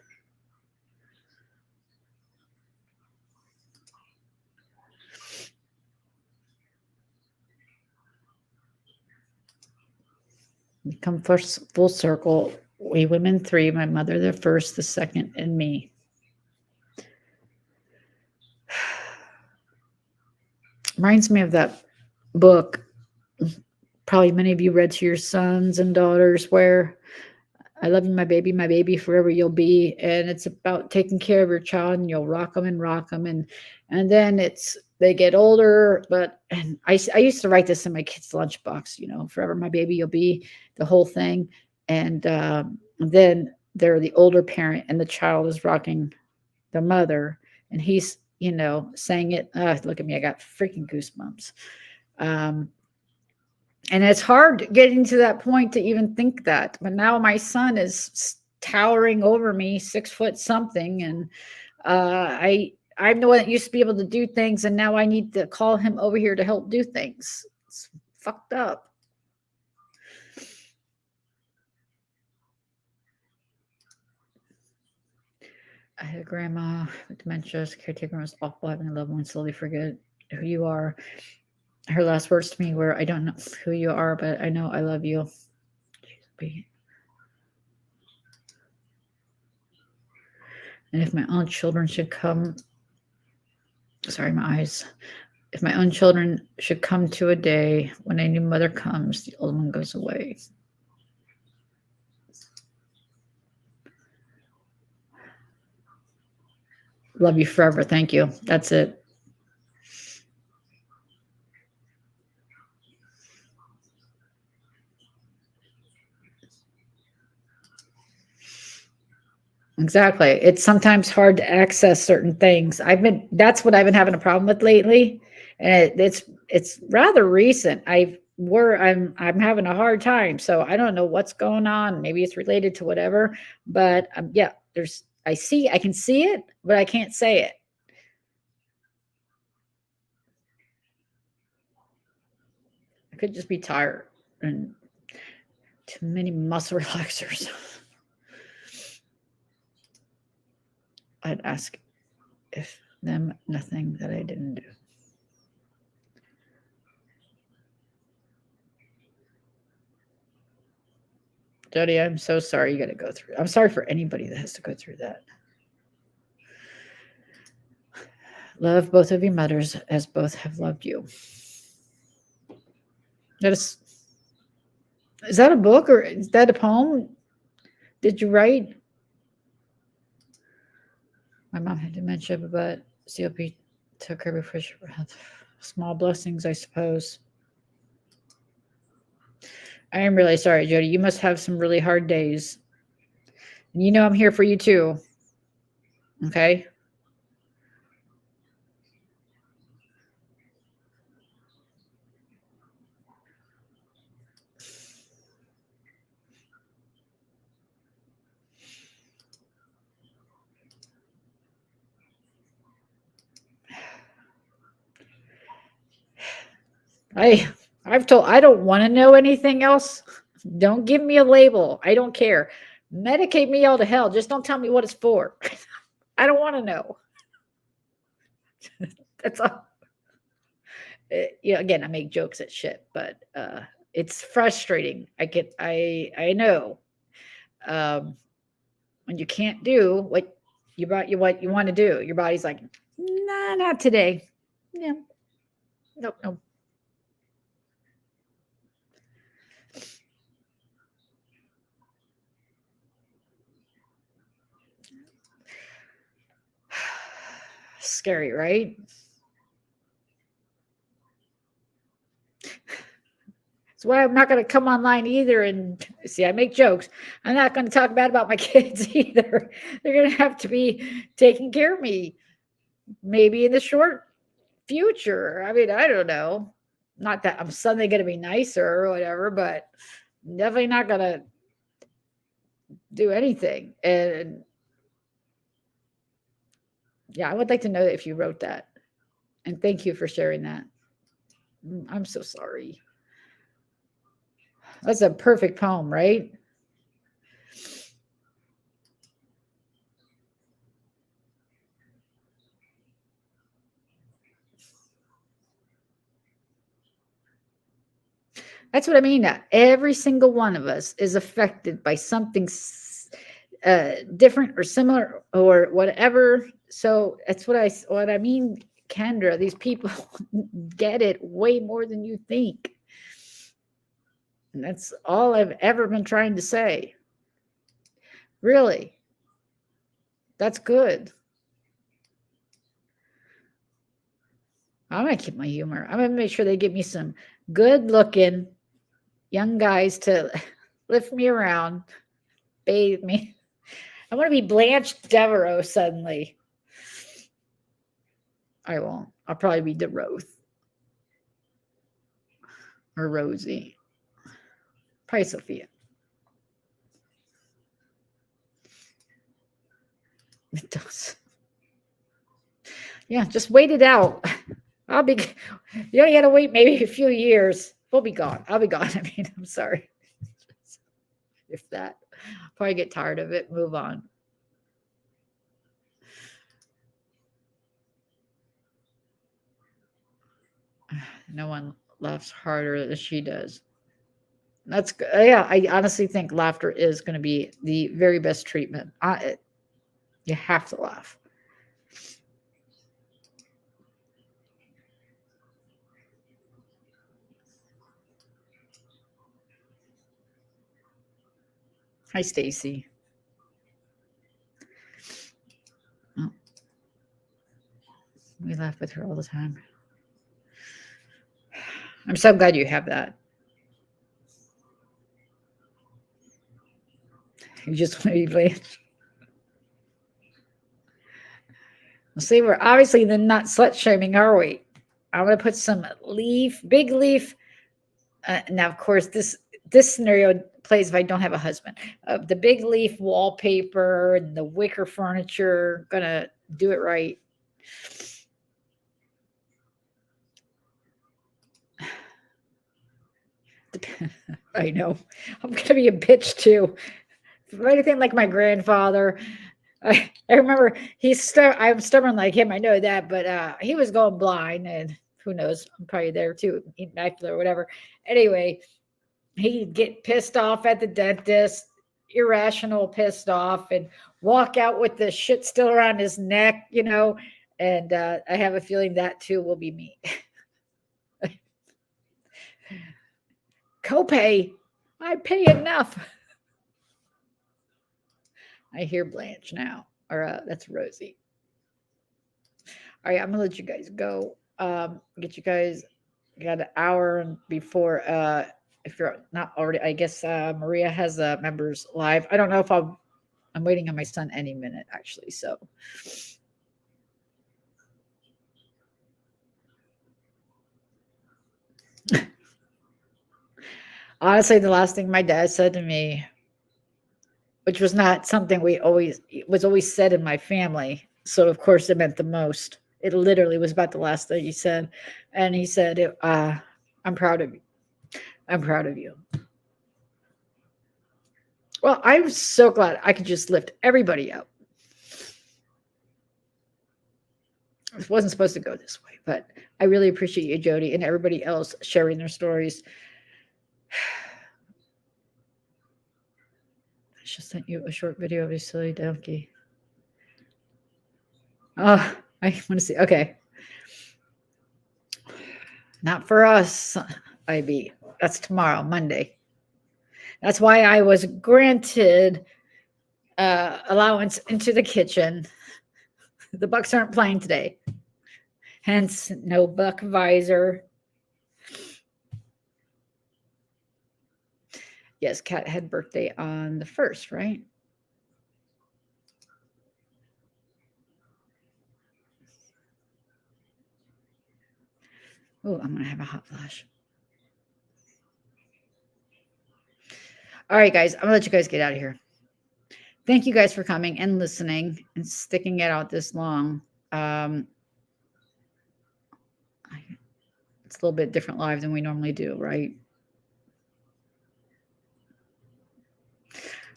We come full circle. We women three, my mother the first, the second, and me. Reminds me of that book, probably many of you read to your sons and daughters, where I love you, my baby, forever you'll be. And it's about taking care of your child, and you'll rock them. And then they get older. And I used to write this in my kids' lunchbox, forever my baby you'll be, the whole thing. And then they're the older parent, and the child is rocking the mother, and he's saying it. Look at me, I got freaking goosebumps. And it's hard getting to that point to even think that. But now my son is towering over me, 6 foot something. And I'm the one that used to be able to do things. And now I need to call him over here to help do things. It's fucked up. I had a grandma with dementia. Caretaker was awful. Having a loved one slowly forget who you are. Her last words to me were, I don't know who you are, but I know I love you. And if my own children should come, sorry, my eyes. If my own children should come to a day when a new mother comes, the old one goes away. Love you forever. Thank you. That's it. Exactly. It's sometimes hard to access certain things. That's what I've been having a problem with lately. And it's rather recent. I'm having a hard time. So I don't know what's going on. Maybe it's related to whatever, but yeah, I can see it, but I can't say it. I could just be tired and too many muscle relaxers. I'd ask if them nothing that I didn't do. Jody, I'm so sorry you got to go through. I'm sorry for anybody that has to go through that. Love both of your mothers as both have loved you. Is that a book or is that a poem? Did you write? My mom had dementia, but COP took her before she had small blessings, I suppose. I am really sorry, Jody. You must have some really hard days. And you know I'm here for you too. Okay? I don't want to know anything else. Don't give me a label. I don't care. Medicate me all to hell. Just don't tell me what it's for. I don't want to know. That's all. Again, I make jokes at shit, but it's frustrating. I know. When you can't do what you want to do, your body's like, nah, not today. Yeah. Nope. Scary, right? That's why I'm not going to come online either. And see, I make jokes. I'm not going to talk bad about my kids either. They're going to have to be taking care of me, maybe in the short future. I mean, I don't know. Not that I'm suddenly going to be nicer or whatever, but definitely not going to do anything. And yeah, I would like to know if you wrote that. And thank you for sharing that. I'm so sorry. That's a perfect poem, right? That's what I mean. Every single one of us is affected by something different or similar or whatever. So that's what I mean, Kendra. These people get it way more than you think. And that's all I've ever been trying to say. Really. That's good. I'm going to keep my humor. I'm going to make sure they give me some good looking young guys to lift me around, bathe me. I want to be Blanche Devereaux suddenly. I won't. I'll probably be DeRoth or Rosie. Probably Sophia. It does. Yeah, just wait it out. I'll be, you only got to wait maybe a few years. We'll be gone. I'll be gone. I mean, I'm sorry. If that, probably get tired of it, move on. No one laughs harder than she does. That's good. Yeah, I honestly think laughter is going to be the very best treatment. You have to laugh. Hi, Stacy. Oh, we laugh with her all the time. I'm so glad you have that. You just want to be Blanche. Well, see, we're obviously then not slut shaming, are we? I'm going to put some big leaf. Now, of course, this scenario plays if I don't have a husband. The big leaf wallpaper and the wicker furniture. Going to do it right. I know. I'm going to be a bitch too. Anything like my grandfather. I remember I'm stubborn like him. I know that, but he was going blind, and who knows? I'm probably there too, immaculate or whatever. Anyway, he'd get pissed off at the dentist, irrational, pissed off, and walk out with the shit still around his neck, And I have a feeling that too will be me. Copay, I pay enough. I hear Blanche now, or that's Rosie. All right, I'm gonna let you guys go. Get you guys got an hour before. If you're not already, I guess Maria has members live. I don't know if I'm waiting on my son any minute actually. So. Honestly, the last thing my dad said to me, which was not something was always said in my family. So of course it meant the most. It literally was about the last thing he said. And he said, I'm proud of you. I'm proud of you. Well, I'm so glad I could just lift everybody up. It wasn't supposed to go this way, but I really appreciate you, Jody, and everybody else sharing their stories. I just sent you a short video of a silly donkey. Oh, I want to see. Okay. Not for us, IB. That's tomorrow, Monday. That's why I was granted allowance into the kitchen. The Bucks aren't playing today. Hence, no Buck visor. Yes, Kat had birthday on the 1st, right? Oh, I'm going to have a hot flash. All right, guys, I'm going to let you guys get out of here. Thank you guys for coming and listening and sticking it out this long. It's a little bit different live than we normally do, right?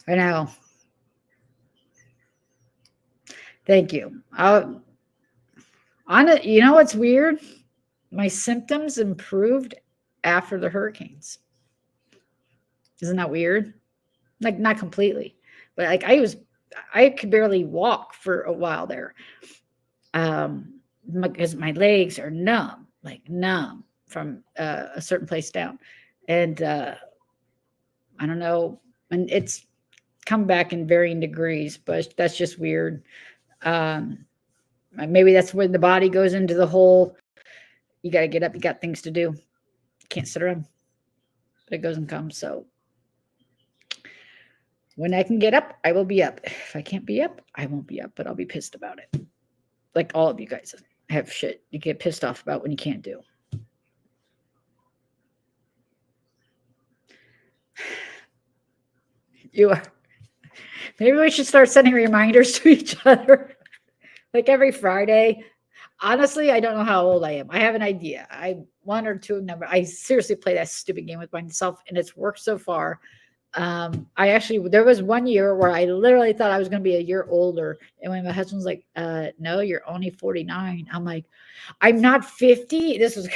I know. Thank you. You know what's weird? My symptoms improved after the hurricanes. Isn't that weird? Like, not completely, but like I could barely walk for a while there. Because my legs are numb from a certain place down. And I don't know. And it's come back in varying degrees, but that's just weird. Maybe that's when the body goes into the whole, you got to get up, you got things to do. Can't sit around. But it goes and comes. So when I can get up, I will be up. If I can't be up, I won't be up, but I'll be pissed about it. Like all of you guys have shit you get pissed off about when you can't do. You are. Maybe we should start sending reminders to each other like every Friday. Honestly, I don't know how old I am. I have an idea. I one or two number. I seriously play that stupid game with myself, and it's worked so far. I actually there was one year where I literally thought I was going to be a year older, and when my husband's like, "No, you're only 49," I'm like, "I'm not 50." This was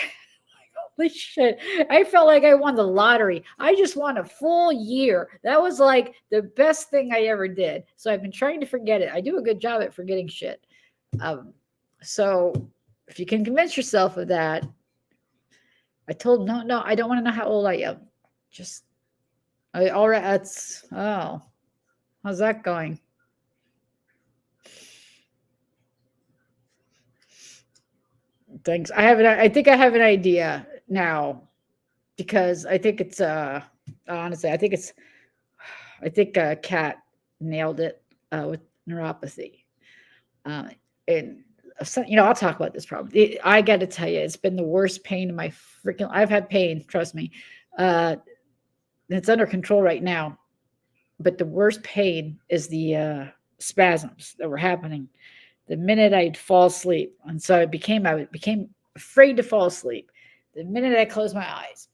holy shit. I felt like I won the lottery. I just won a full year. That was like the best thing I ever did. So I've been trying to forget it. I do a good job at forgetting shit. So if you can convince yourself of that, I told no, I don't want to know how old I am. Just all right. That's how's that going? Thanks. I think I have an idea now because I think it's honestly, I think Kat nailed it with neuropathy. And I'll talk about this problem. I got to tell you, it's been the worst pain in my freaking. I've had pain, trust me. It's under control right now, but the worst pain is the spasms that were happening the minute I'd fall asleep, and so I became afraid to fall asleep. The minute I closed my eyes,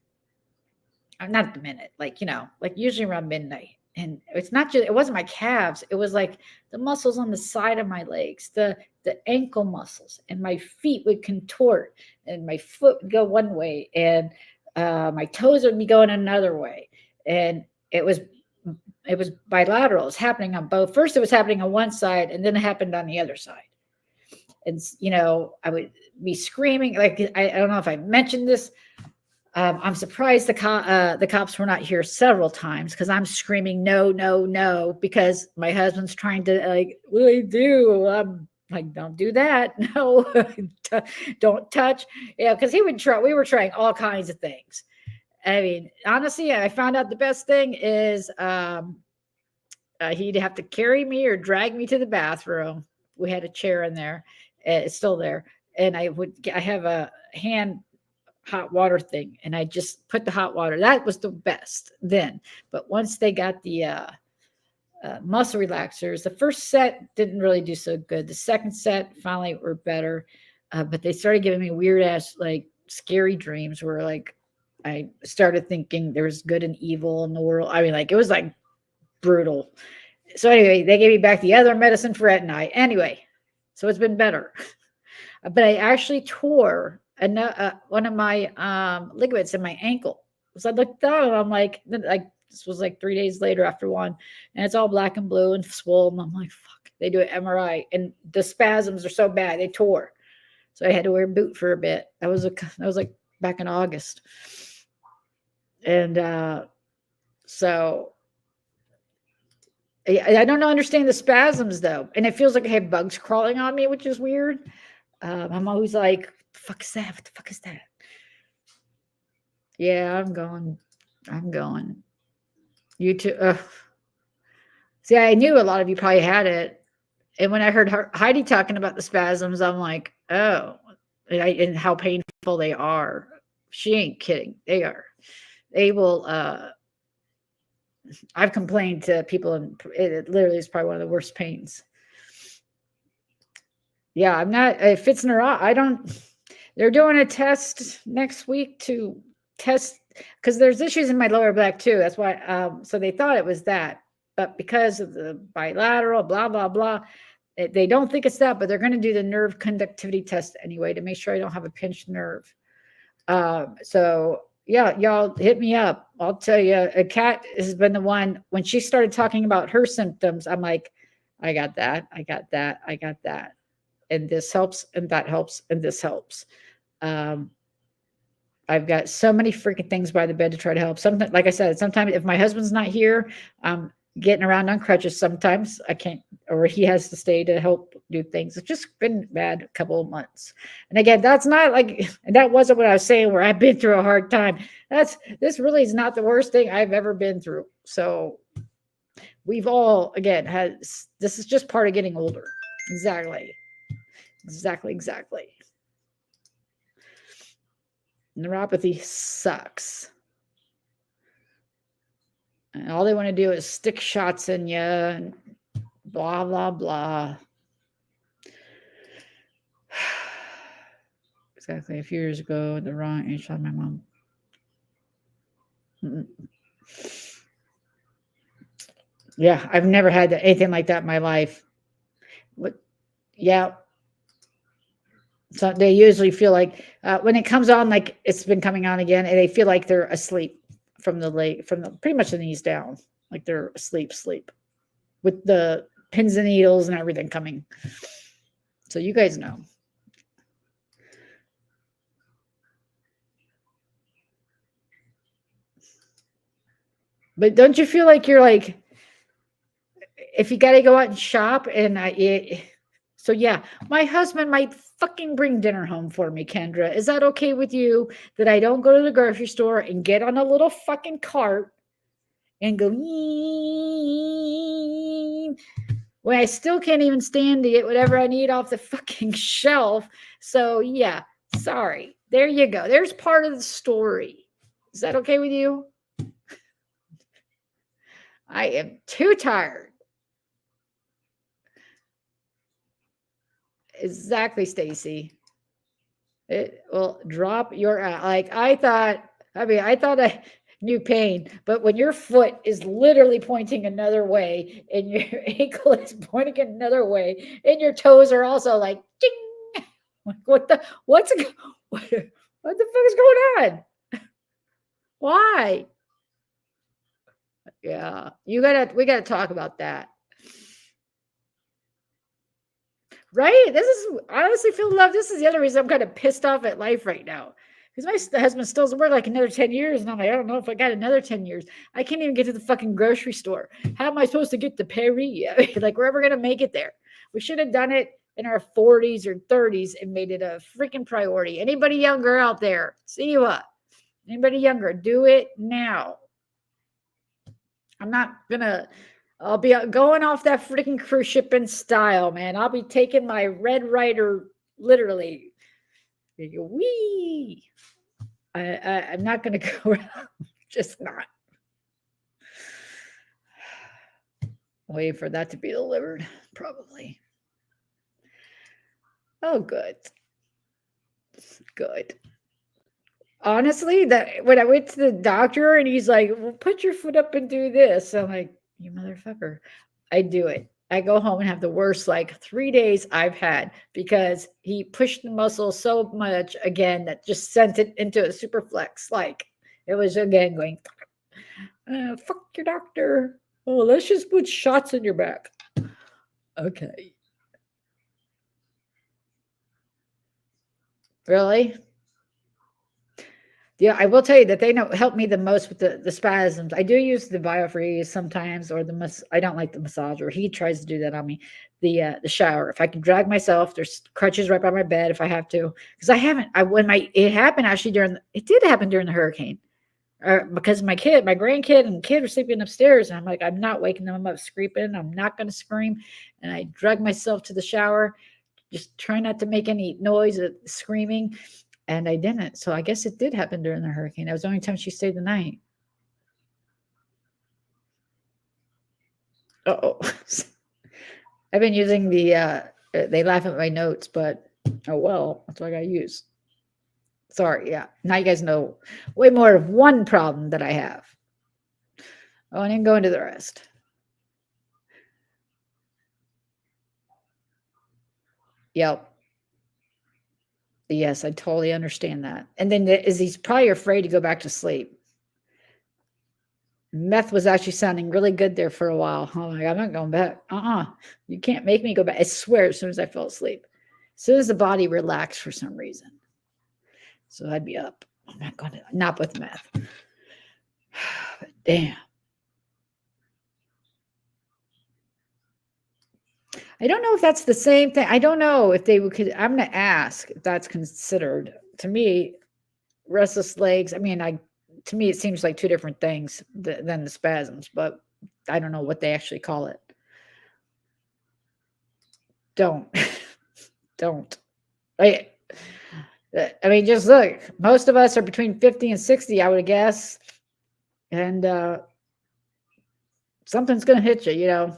not at the minute, like usually around midnight. And it wasn't my calves. It was like the muscles on the side of my legs, the ankle muscles, and my feet would contort, and my foot would go one way, and my toes would be going another way. And it was bilateral. It was happening on both. First, it was happening on one side, and then it happened on the other side. And I would be screaming. Like I don't know if I mentioned this. I'm surprised the cops were not here several times because I'm screaming no, no, no, because my husband's trying to like, what do I do? I'm like, don't do that. No, don't touch. Yeah, because we were trying all kinds of things. I mean, honestly, I found out the best thing is he'd have to carry me or drag me to the bathroom. We had a chair in there. It's still there. And I have a hand hot water thing, and I just put the hot water. That was the best then. But once they got the muscle relaxers, the first set didn't really do so good. The second set finally were better, but they started giving me weird ass like scary dreams where like I started thinking there was good and evil in the world. I mean, like it was like brutal. So anyway, they gave me back the other medicine for at night. Anyway, so it's been better. But I actually tore one of my ligaments in my ankle. So I looked down and I'm like this was like 3 days later after one, and it's all black and blue and swollen. I'm like, fuck. They do an MRI, and the spasms are so bad they tore. So I had to wear a boot for a bit. That was like back in August, and so I don't understand the spasms though, and it feels like I have bugs crawling on me, which is weird. I'm always like, the fuck is that? What the fuck is that? Yeah, I'm going. You too. See, I knew a lot of you probably had it. And when I heard Heidi talking about the spasms, I'm like, oh, and how painful they are. She ain't kidding. They are. They will. I've complained to people, and it literally is probably one of the worst pains. Yeah, I'm not. If it's I don't. They're doing a test next week to test because there's issues in my lower back too. That's why. So they thought it was that, but because of the bilateral, blah blah blah, they don't think it's that. But they're going to do the nerve conductivity test anyway to make sure I don't have a pinched nerve. So yeah, y'all hit me up. I'll tell you. Kat has been the one when she started talking about her symptoms. I'm like, I got that. I got that. I got that. And this helps, and that helps, and this helps. I've got so many freaking things by the bed to try to help. Sometimes, like I said, sometimes if my husband's not here, I'm getting around on crutches. Sometimes I can't, or he has to stay to help do things. It's just been bad a couple of months. And again, that's not like, that wasn't what I was saying where I've been through a hard time. This really is not the worst thing I've ever been through. So we've all, again, this is just part of getting older. Exactly. Neuropathy sucks. And all they want to do is stick shots in you and blah, blah, blah. Exactly a few years ago, the wrong age shot my mom. Yeah, I've never had anything like that in my life. But yeah. So they usually feel like when it comes on, like it's been coming on again, and they feel like they're asleep from the pretty much the knees down, like they're asleep, with the pins and needles and everything coming. So you guys know. But don't you feel like you're like, if you got to go out and shop so yeah, my husband might fucking bring dinner home for me, Kendra. Is that okay with you that I don't go to the grocery store and get on a little fucking cart and go when I still can't even stand to get whatever I need off the fucking shelf? So yeah, sorry. There you go. There's part of the story. Is that okay with you? I am too tired. Exactly, Stacy. It will drop your like I thought I knew pain, but when your foot is literally pointing another way and your ankle is pointing another way and your toes are also like ding, like what the fuck is going on? Why? Yeah, we gotta talk about that. Right? This is I honestly feel love. This is the other reason I'm kind of pissed off at life right now. Because my husband still doesn't work like another 10 years. And I'm like, I don't know if I got another 10 years. I can't even get to the fucking grocery store. How am I supposed to get to Perry? Like, we're ever going to make it there. We should have done it in our 40s or 30s and made it a freaking priority. Anybody younger out there? See you up. Anybody younger? Do it now. I'm not going to. I'll be going off that freaking cruise ship in style, man. I'll be taking my Red Ryder literally. Wee. I'm not going to go around. Just not. Wait for that to be delivered, probably. Oh, good. Good. Honestly, that when I went to the doctor and he's like, well, put your foot up and do this. I'm like, you motherfucker. I do it. I go home and have the worst like 3 days I've had because he pushed the muscle so much again that just sent it into a super flex. Like it was again going, fuck your doctor. Oh, let's just put shots in your back. Okay. Really? Yeah, I will tell you that they help me the most with the spasms. I do use the BioFreeze sometimes, or I don't like the massage, or he tries to do that on me. The shower. If I can drag myself, there's crutches right by my bed if I have to, because it happened actually it did happen during the hurricane, because my grandkid and kid were sleeping upstairs, and I'm like, I'm not waking them up screaming. I'm not going to scream, and I drug myself to the shower, just try not to make any noise of screaming. And I didn't. So I guess it did happen during the hurricane. That was the only time she stayed the night. Oh, I've been using they laugh at my notes, but oh well, that's what I got to use. Sorry. Yeah. Now you guys know way more of one problem that I have. Oh, and then go into the rest. Yep. Yes, I totally understand that. And then he's probably afraid to go back to sleep. Meth was actually sounding really good there for a while. Oh my God, I'm not going back. You can't make me go back. I swear, as soon as I fell asleep, as soon as the body relaxed for some reason. So I'd be up. I'm not going to, not with meth. But damn. I don't know if that's the same thing. I don't know if they could. I'm going to ask if that's considered. To me, restless legs. I mean, to me, it seems like two different things than the spasms, but I don't know what they actually call it. Don't. I mean, just look. Most of us are between 50 and 60, I would guess. And something's going to hit you, you know.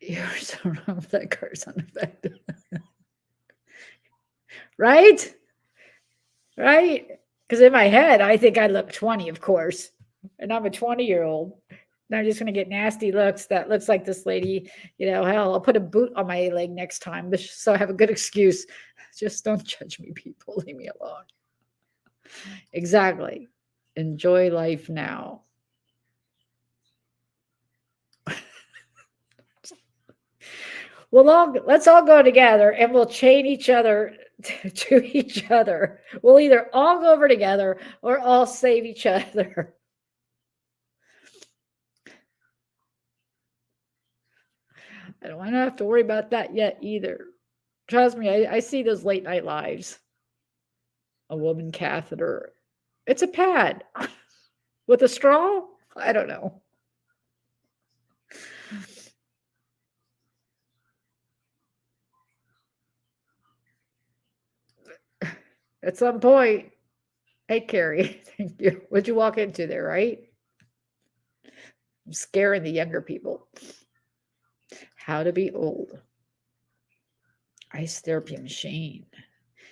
You're so wrong with that car's unaffected. Right? Right? Because in my head, I think I look 20, of course. And I'm a 20-year-old. And I'm just going to get nasty looks. That looks like this lady, you know, hell, I'll put a boot on my leg next time. So I have a good excuse. Just don't judge me, people. Leave me alone. Exactly. Enjoy life now. Let's all go together and we'll chain each other to each other. We'll either all go over together or all save each other. I don't want to have to worry about that yet either. Trust me, I see those late night lives. A woman catheter. It's a pad with a straw. I don't know. At some point, hey, Carrie, thank you. What'd you walk into there, right? I'm scaring the younger people. How to be old. Ice therapy machine.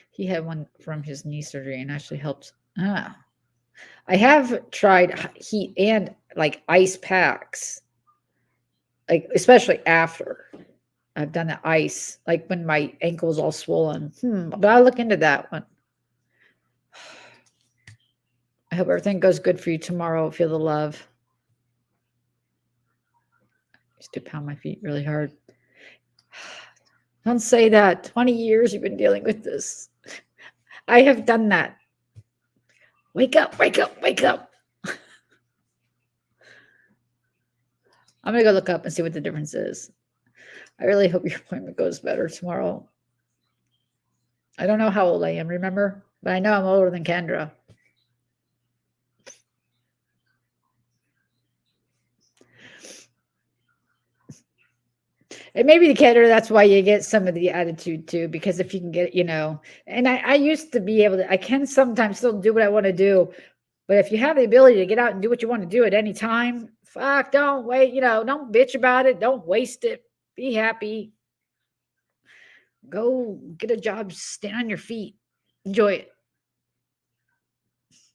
He had one from his knee surgery and actually helped. I have tried heat and like ice packs, like especially after I've done the ice, like when my ankle was all swollen. But I'll look into that one. I hope everything goes good for you tomorrow. Feel the love. I used to pound my feet really hard. Don't say that. 20 years you've been dealing with this. I have done that. Wake up, wake up, wake up. I'm going to go look up and see what the difference is. I really hope your appointment goes better tomorrow. I don't know how old I am, remember? But I know I'm older than Kendra. And maybe the Kendra, that's why you get some of the attitude too, because if you can get, you know, and I used to be able to, I can sometimes still do what I want to do. But if you have the ability to get out and do what you want to do at any time, fuck, don't wait, you know, don't bitch about it. Don't waste it. Be happy. Go get a job, stand on your feet. Enjoy it.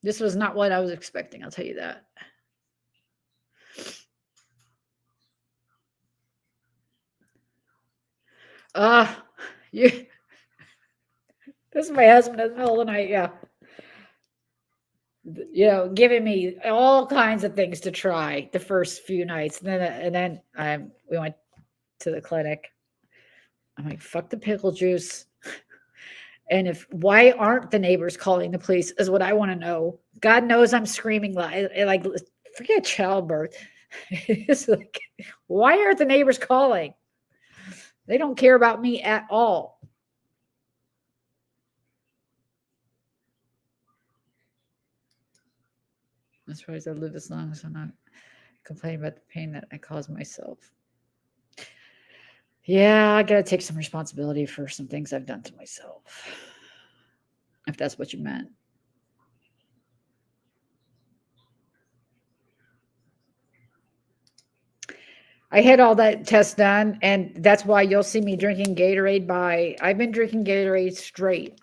This was not what I was expecting, I'll tell you that. You this is my husband in the middle of the night, yeah. You know, giving me all kinds of things to try the first few nights. And then we went to the clinic. I'm like, fuck the pickle juice. And why aren't the neighbors calling the police is what I want to know. God knows I'm screaming like forget childbirth. It's like, why aren't the neighbors calling? They don't care about me at all. I'm surprised I lived as long as I'm not complaining about the pain that I caused myself. Yeah, I got to take some responsibility for some things I've done to myself. If that's what you meant. I had all that test done, and that's why you'll see me drinking Gatorade I've been drinking Gatorade straight.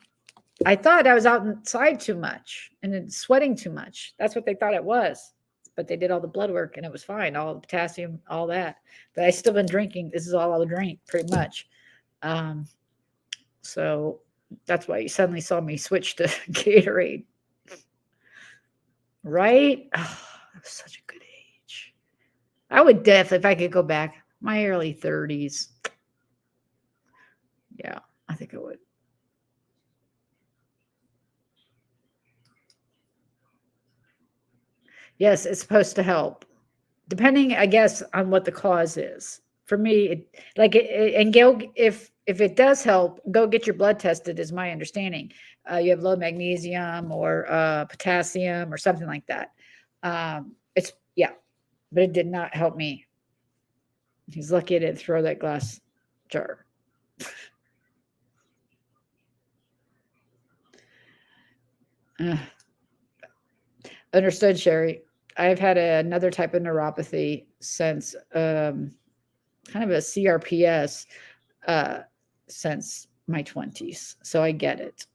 I thought I was outside too much and sweating too much. That's what they thought it was. But they did all the blood work and it was fine. All the potassium, all that. But I still been drinking. This is all I'll drink pretty much. So that's why you suddenly saw me switch to Gatorade. Right? Oh, that was such a good age. I would definitely, if I could go back, my early 30s. Yeah, I think I would. Yes, it's supposed to help. Depending, I guess, on what the cause is. For me, and Gail, if it does help, go get your blood tested, is my understanding. You have low magnesium or potassium or something like that. But it did not help me. He's lucky I didn't throw that glass jar. Understood, Sherry. I've had another type of neuropathy since kind of a CRPS since my 20s. So I get it.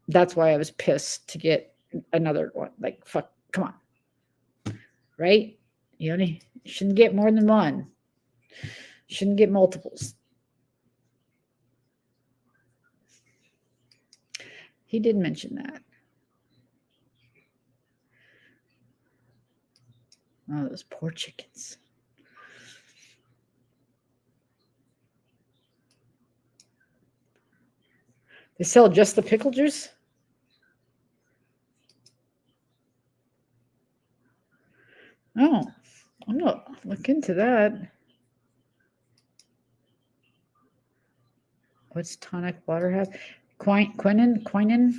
That's why I was pissed to get another one. Like, fuck, come on. Right? You shouldn't get more than one. You shouldn't get multiples. He did mention that. Oh, those poor chickens. They sell just the pickle juice? Oh, I'm going to look into that. What's tonic water have? Quinine? I'm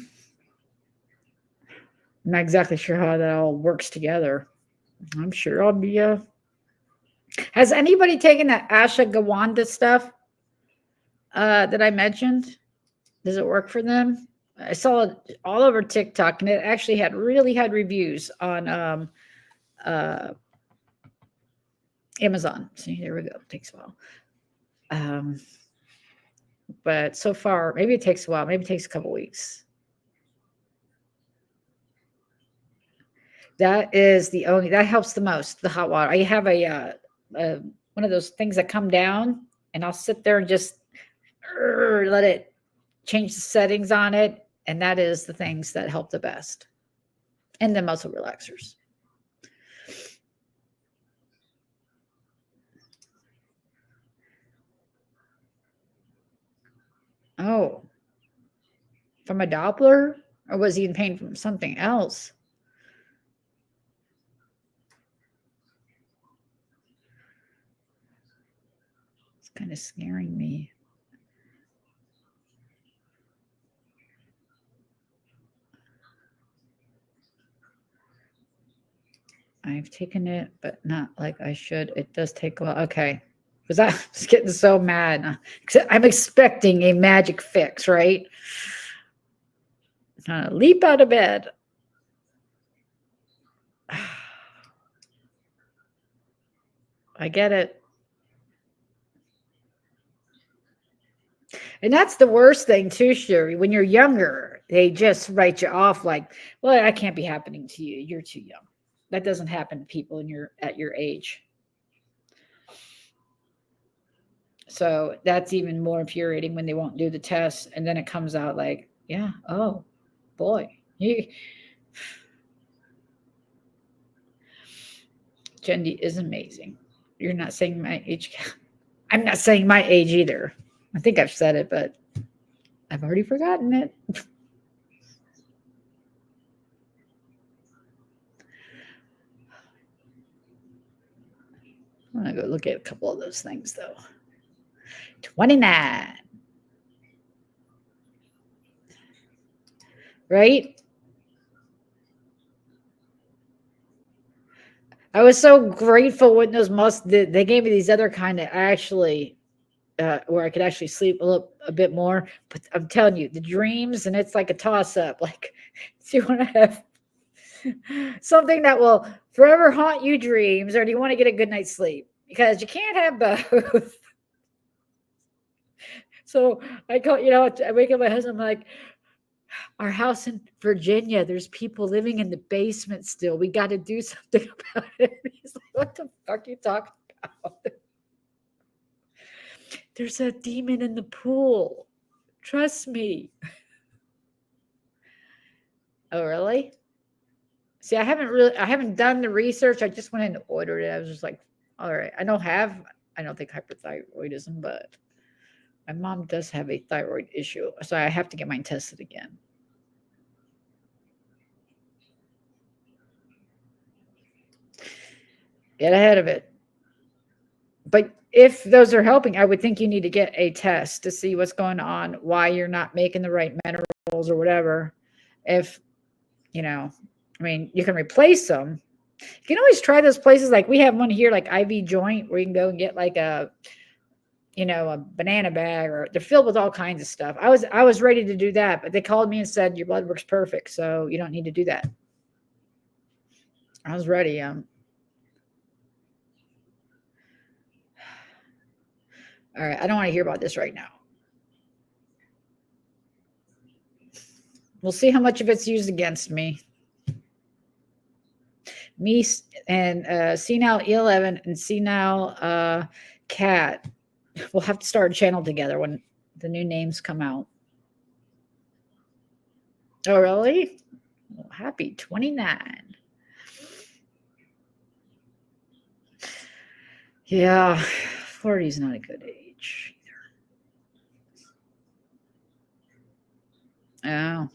not exactly sure how that all works together. I'm sure I'll be Has anybody taken that ashwagandha stuff that I mentioned? Does it work for them? I saw it all over TikTok, and it actually had really had reviews on Amazon. See, there we go. It takes a while. But so far, maybe it takes a while. Maybe it takes a couple weeks. That is the only, that helps the most, the hot water. I have a one of those things that come down, and I'll sit there and just let it change the settings on it. And that is the things that help the best. And the muscle relaxers. Oh, from a Doppler? Or was he in pain from something else? It's kind of scaring me. I've taken it, but not like I should. It does take a while. Okay. Because I was getting so mad. I'm expecting a magic fix, right? Leap out of bed. I get it. And that's the worst thing too, Sherry. When you're younger, they just write you off like, well, that can't be happening to you. You're too young. That doesn't happen to people at your age. So that's even more infuriating when they won't do the test, and then it comes out like, yeah, oh boy. Jendi is amazing. You're not saying my age. I'm not saying my age either. I think I've said it, but I've already forgotten it. I'm going to go look at a couple of those things, though. 29. Right? I was so grateful when those they gave me these other kind of actually where I could actually sleep a bit more. But I'm telling you, the dreams, and it's like a toss-up. Like, do you want to have something that will forever haunt you dreams, or do you want to get a good night's sleep? Because you can't have both. So I wake up my husband, I'm like, our house in Virginia, there's people living in the basement still. We got to do something about it. He's like, what the fuck are you talking about? There's a demon in the pool. Trust me. Oh, really? See, I haven't done the research. I just went in and ordered it. I was just like, all right. I don't think hyperthyroidism, but my mom does have a thyroid issue. So I have to get mine tested again. Get ahead of it. But if those are helping, I would think you need to get a test to see what's going on, why you're not making the right minerals or whatever. If, you can replace them. You can always try those places. Like we have one here, like IV Joint, where you can go and get like a banana bag, or they're filled with all kinds of stuff. I was ready to do that, but they called me and said, your blood work's perfect, so you don't need to do that. I was ready. All right. I don't want to hear about this right now. We'll see how much of it's used against me. Me and senile E11 and senile Cat. We'll have to start a channel together when the new names come out. Oh, really? Well, happy 29. Yeah, 40 is not a good age either. Oh.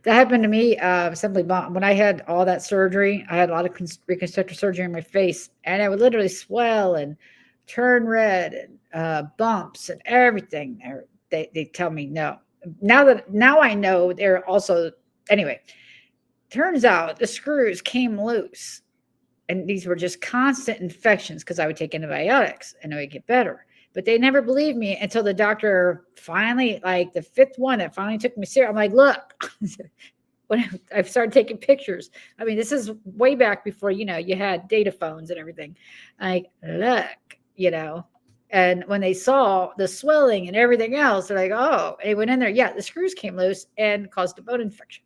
That happened to me simply when I had all that surgery. I had a lot of reconstructive surgery in my face, and I would literally swell and turn red and bumps and everything. They tell me no. Now I know they're also anyway. Turns out the screws came loose, and these were just constant infections because I would take antibiotics and it would get better. But they never believed me until the doctor finally, like the fifth one that finally took me serious. I'm like, look, when I started taking pictures, I mean, this is way back before, you had data phones and everything. Like, look, and when they saw the swelling and everything else, they're like, oh, they went in there. Yeah, the screws came loose and caused a bone infection.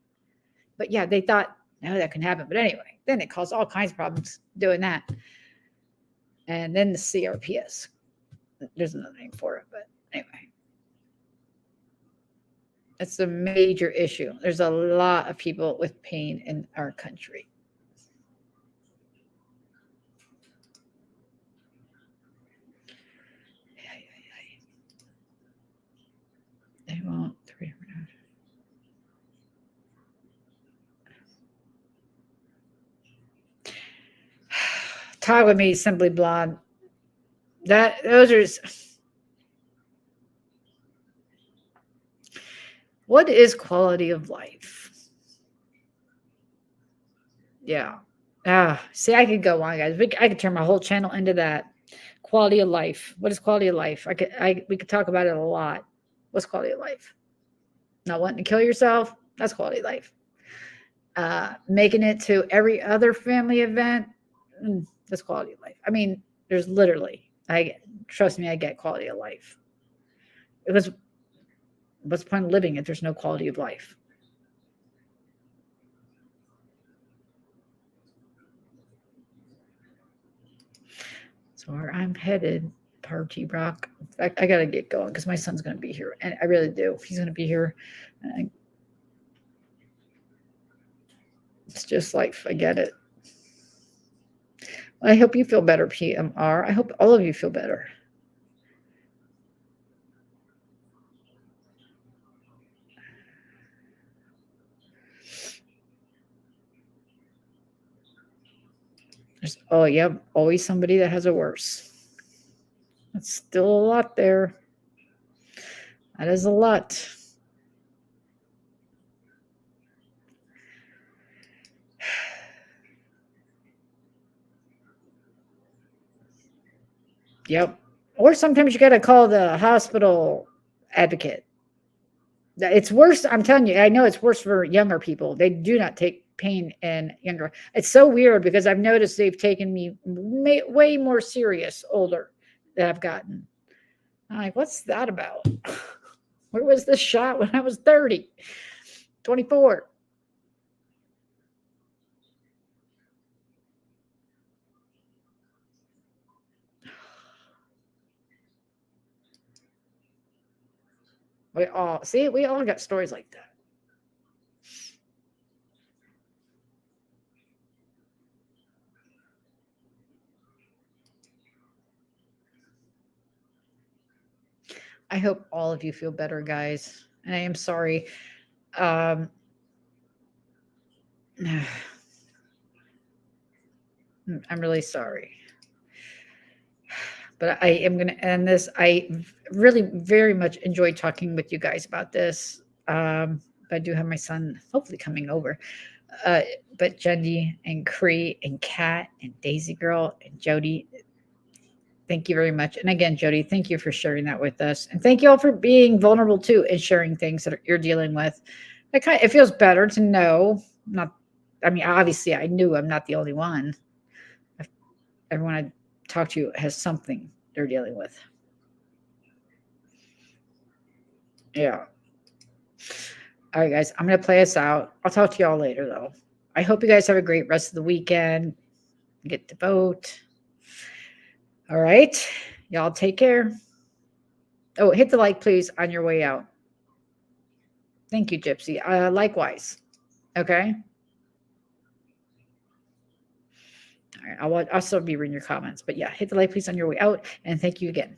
But yeah, they thought, no, that can happen. But anyway, then it caused all kinds of problems doing that. And then the CRPS. There's another name for it, but anyway. It's a major issue. There's a lot of people with pain in our country. They won't. Talk with me, Simply Blonde. Those are. What is quality of life? Yeah. See, I could go on, guys. I could turn my whole channel into that. Quality of life. What is quality of life? We could talk about it a lot. What's quality of life? Not wanting to kill yourself. That's quality of life. Making it to every other family event. That's quality of life. I mean, there's literally, trust me, I get quality of life. What's the point of living if there's no quality of life? So where I'm headed, Party Rock. I got to get going because my son's going to be here. And I really do. He's going to be here. It's just life. I get it. I hope you feel better, PMR. I hope all of you feel better. There's always somebody that has it worse. That's still a lot there. That is a lot. Yep. Or sometimes you got to call the hospital advocate. It's worse. I'm telling you, I know it's worse for younger people. They do not take pain in younger. It's so weird because I've noticed they've taken me way more serious older that I've gotten. I'm like, what's that about? Where was this shot when I was 30, 24? We all got stories like that. I hope all of you feel better, guys. And I am sorry. I'm really sorry. But I am going to end this. I really very much enjoyed talking with you guys about this. I do have my son hopefully coming over. But Jendy and Cree and Kat and Daisy Girl and Jody, thank you very much. And again, Jody, thank you for sharing that with us. And thank you all for being vulnerable too and sharing things that you're dealing with. It feels better to know, not I mean, obviously, I knew I'm not the only one. Everyone I talk to has something they're dealing with. Yeah. All right, guys, I'm going to play us out. I'll talk to y'all later, though. I hope you guys have a great rest of the weekend. Get to vote. All right. Y'all take care. Oh, hit the like, please, on your way out. Thank you, Gypsy. Likewise. Okay. All right. I'll still be reading your comments, but yeah, hit the like, please, on your way out. And thank you again.